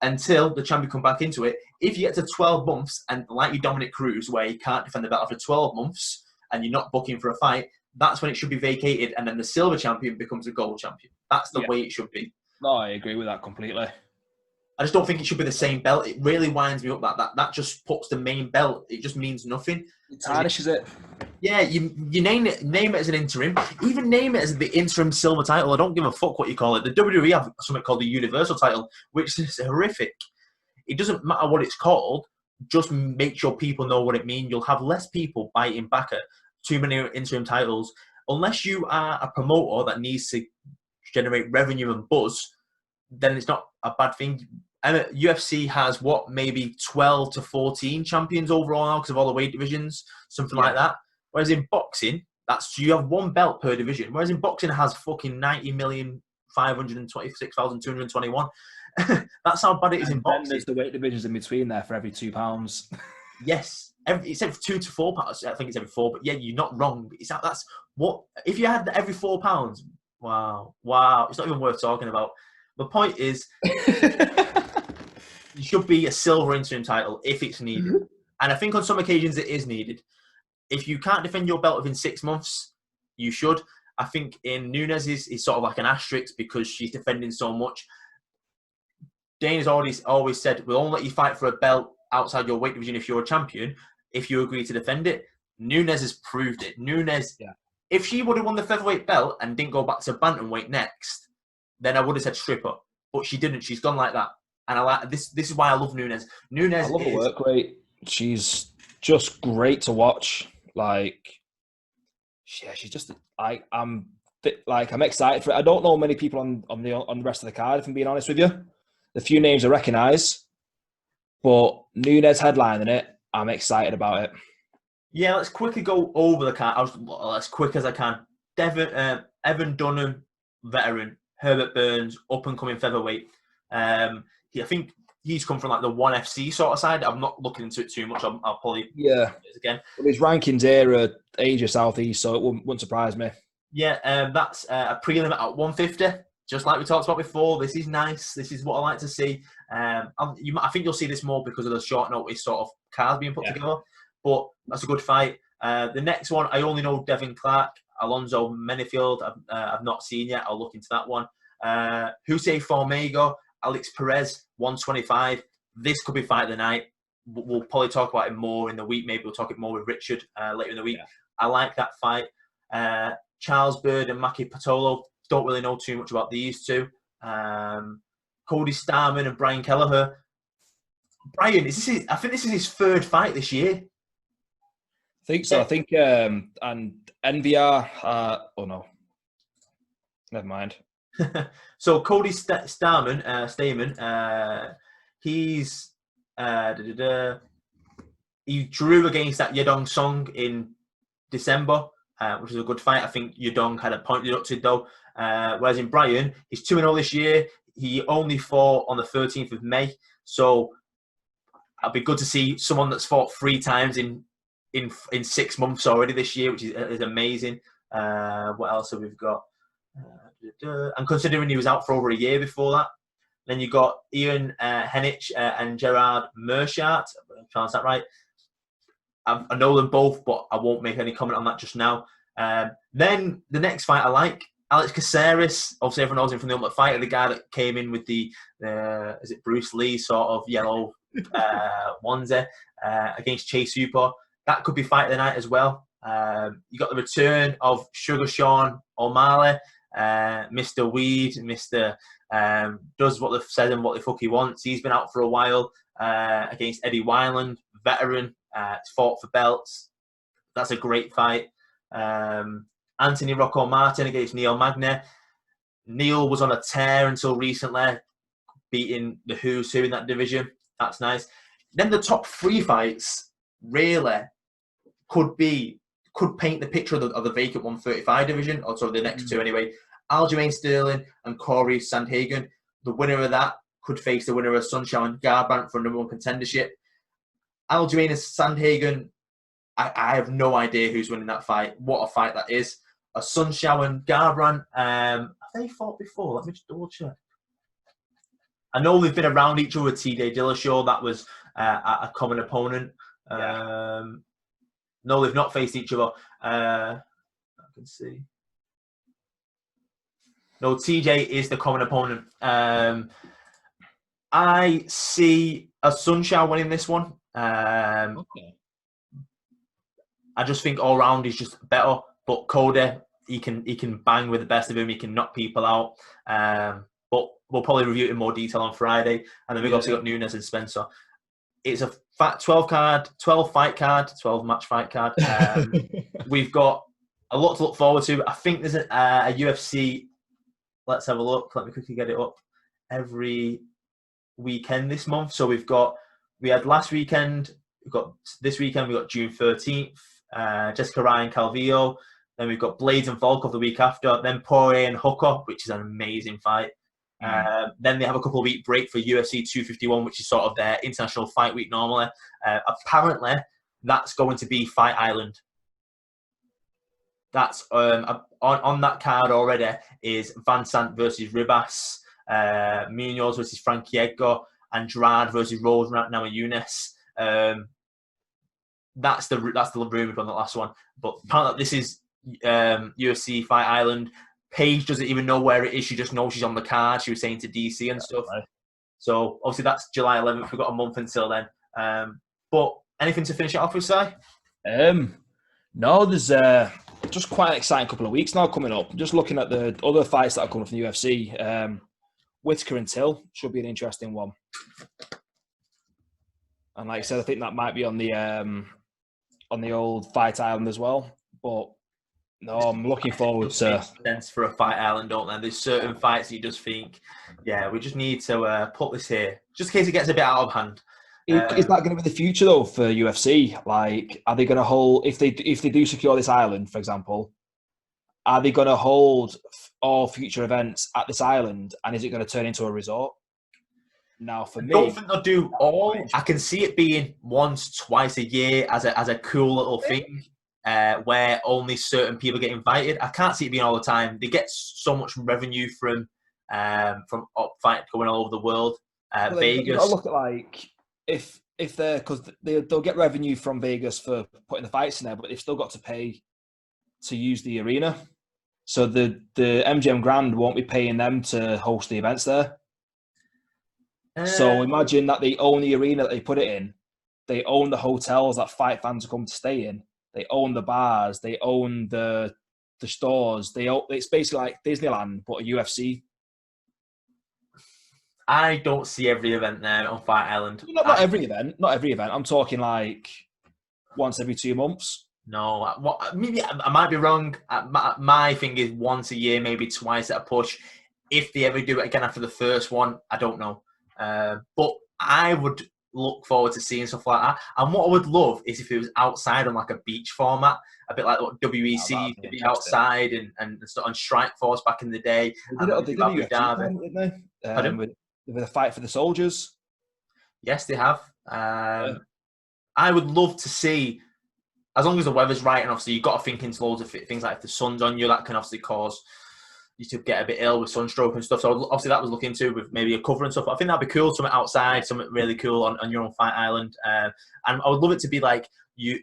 until the champion come back into it. If you get to 12 months and like you Dominic Cruz, where you can't defend the belt after 12 months and you're not booking for a fight, that's when it should be vacated, and then the silver champion becomes a gold champion. That's the way it should be. No, I agree with that completely. I just don't think it should be the same belt. It really winds me up that just puts the main belt. It just means nothing. It tarnishes it. Yeah, you name it as an interim. Even name it as the interim silver title. I don't give a fuck what you call it. The WWE have something called the Universal title, which is horrific. It doesn't matter what it's called. Just make sure people know what it means. You'll have less people biting back at too many interim titles. Unless you are a promoter that needs to generate revenue and buzz, then it's not a bad thing. UFC has maybe 12 to 14 champions overall now because of all the weight divisions, something like that. Whereas in boxing, you have one belt per division. Whereas in boxing, it has fucking 90,526,221. That's how bad it is in boxing. Then there's the weight divisions in between there for every £2. Yes, it's every 2 to 4 pounds. I think it's every 4, but yeah, you're not wrong. That's what if you had every £4. Wow. It's not even worth talking about. The point is, it should be a silver interim title if it's needed. Mm-hmm. And I think on some occasions it is needed. If you can't defend your belt within 6 months, you should. I think in Nunes is sort of like an asterisk because she's defending so much. Dana's always said, we'll only let you fight for a belt outside your weight division if you're a champion, if you agree to defend it. Nunes has proved it. If she would have won the featherweight belt and didn't go back to bantamweight next, then I would have said stripper. But she didn't. She's gone like that. And I like this. This is why I love Nunes. I love her work rate. She's just great to watch. Like, yeah, she's just I'm excited for it. I don't know many people on the rest of the card, if I'm being honest with you. The few names I recognise, but Nunes headlining it, I'm excited about it. Yeah, let's quickly go over the card as quick as I can. Evan Dunham, veteran. Herbert Burns, up-and-coming featherweight. I think he's come from like the ONE FC sort of side. I'm not looking into it too much. I'll probably again. Well, his rankings here are Asia Southeast, so it wouldn't surprise me. Yeah, that's a prelim at 150. Just like we talked about before, this is nice. This is what I like to see. I think you'll see this more because of the short notice sort of cards being put together. But that's a good fight. The next one, I only know Devin Clark, Alonzo Menifield. I've not seen yet. I'll look into that one. Jose Formiga, Alex Perez, 125. This could be fight of the night. We'll probably talk about it more in the week. Maybe we'll talk it more with Richard later in the week. Yeah. I like that fight. Charles Bird and Maki Patolo. Don't really know too much about these two. Cody Starman and Brian Kelleher. Brian, I think this is his third fight this year. I think so. I think and NVR. Oh no, never mind. So Cody Stamen, he's he drew against that Yedong Song in December, which was a good fight. I think Yedong had a point deducted though. Whereas in Brian, he's 2-0 this year. He only fought on the 13th of May, so it'll be good to see someone that's fought 3 times in 6 months already this year, which is amazing. What else have we got? And considering he was out for over a year before that, Then you got Ian Henich and Gerard Mershart. If I pronounced that right. I know them both, but I won't make any comment on that just now. Then the next fight I like, Alex Caceres. Obviously, everyone knows him from the Ultimate Fighter, the guy that came in with the, is it Bruce Lee sort of yellow onesie against Chase Hooper. That could be fight of the night as well. You got the return of Sugar Sean O'Malley, Mr. Weed, Mr. Does what they've said and what the fuck he wants. He's been out for a while against Eddie Wineland, veteran. Fought for belts. That's a great fight. Anthony Rocco Martin against Neil Magny. Neil was on a tear until recently, beating the who's who in that division. That's nice. Then the top 3 fights really could paint the picture of the vacant 135 division, or sort of the next 2 anyway. Aljamain Sterling and Corey Sandhagen. The winner of that could face the winner of Sunshine Garbrandt for #1 contendership. Aljamain and Sandhagen, I have no idea who's winning that fight. What a fight that is. A Sunshine and Garbrandt, have they fought before? Let me just double check. I know they've been around each other with TJ Dillashaw. That was a common opponent. Yeah. No, they've not faced each other. I can see. No, TJ is the common opponent. I see a Sunshine winning this one. Okay. I just think all round he's just better. But Cody, he can bang with the best of him. He can knock people out. But we'll probably review it in more detail on Friday. And then we've also got Nunes and Spencer. It's a 12 match fight card. We've got a lot to look forward to. I think there's a UFC. Let's have a look. Let me quickly get it up. Every weekend this month. So we had last weekend. We've got this weekend. We've got June 13th. Jessica Ryan Calvillo. Then we've got Blades and Volkov the week after. Then Poirier and Hooker, which is an amazing fight. Then they have a couple of week break for UFC 251, which is sort of their international fight week normally. Apparently, that's going to be Fight Island. That's on that card already is Van Sant versus Ribas, Munoz versus Frankie Edgar, Andrade versus Rose Namajunas. That's the rumored on the last one. But apparently this is UFC Fight Island. Paige doesn't even know where it is. She just knows she's on the card. She was saying to DC and stuff. Right. So obviously that's July 11th. We've got a month until then. But anything to finish it off with, Si? No, there's just quite an exciting couple of weeks now coming up. Just looking at the other fights that are coming from the UFC. Whitaker and Till should be an interesting one. And like I said, I think that might be on the old Fight Island as well. But no, I'm looking forward to. Sense for a Fight Island, don't there? There's certain fights you just think, yeah, we just need to put this here, just in case it gets a bit out of hand. Is that going to be the future though for UFC? Like, are they going to hold if they do secure this island, for example? Are they going to hold all future events at this island, and is it going to turn into a resort? Now, for me, I don't think they'll do all. I can see it being once, twice a year as a cool little thing. Where only certain people get invited. I can't see it being all the time. They get so much revenue from fight going all over the world. Vegas. I look at like if they're because they'll get revenue from Vegas for putting the fights in there, but they've still got to pay to use the arena. So the MGM Grand won't be paying them to host the events there. So imagine that they own the arena that they put it in. They own the hotels that fight fans come to stay in. They own the bars. They own the stores. It's basically like Disneyland, but a UFC. I don't see every event there on Fight Island. Not every event. Not every event. I'm talking like once every 2 months. No, maybe I might be wrong. My thing is once a year, maybe twice at a push. If they ever do it again after the first one, I don't know. But I would look forward to seeing stuff like that. And what I would love is if it was outside on like a beach format, a bit like what WEC to be outside and on Strike Force back in the day. They did a UFC, didn't they? With a fight for the soldiers. Yes, they have. I would love to see, as long as the weather's right, and obviously you've got to think into loads of things like if the sun's on you, that can obviously cause, to get a bit ill with sunstroke and stuff. So obviously that was looking into with maybe a cover and stuff. I think that'd be cool, something outside, something really cool on your own fight island. And I would love it to be like, you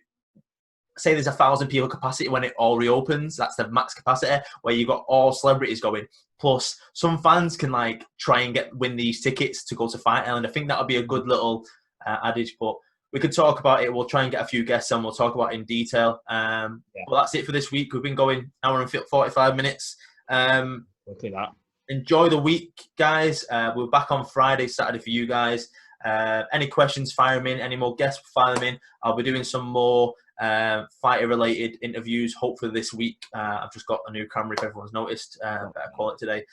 say there's 1,000 people capacity when it all reopens. That's the max capacity, where you've got all celebrities going. Plus, some fans can like try and win these tickets to go to Fight Island. I think that would be a good little adage, but we could talk about it. We'll try and get a few guests on. We'll talk about it in detail. Well, that's it for this week. We've been going an hour and 45 minutes. Look at that. Enjoy the week, guys. We're back on Friday, Saturday for you guys. Any questions, fire them in. Any more guests, fire them in. I'll be doing some more fighter-related interviews, hopefully this week. I've just got a new camera, if everyone's noticed. Better quality today.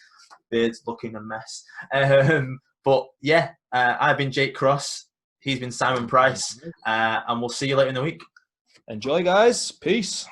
Beard's looking a mess. But yeah, I've been Jake Cross. He's been Simon Price. And we'll see you later in the week. Enjoy, guys. Peace.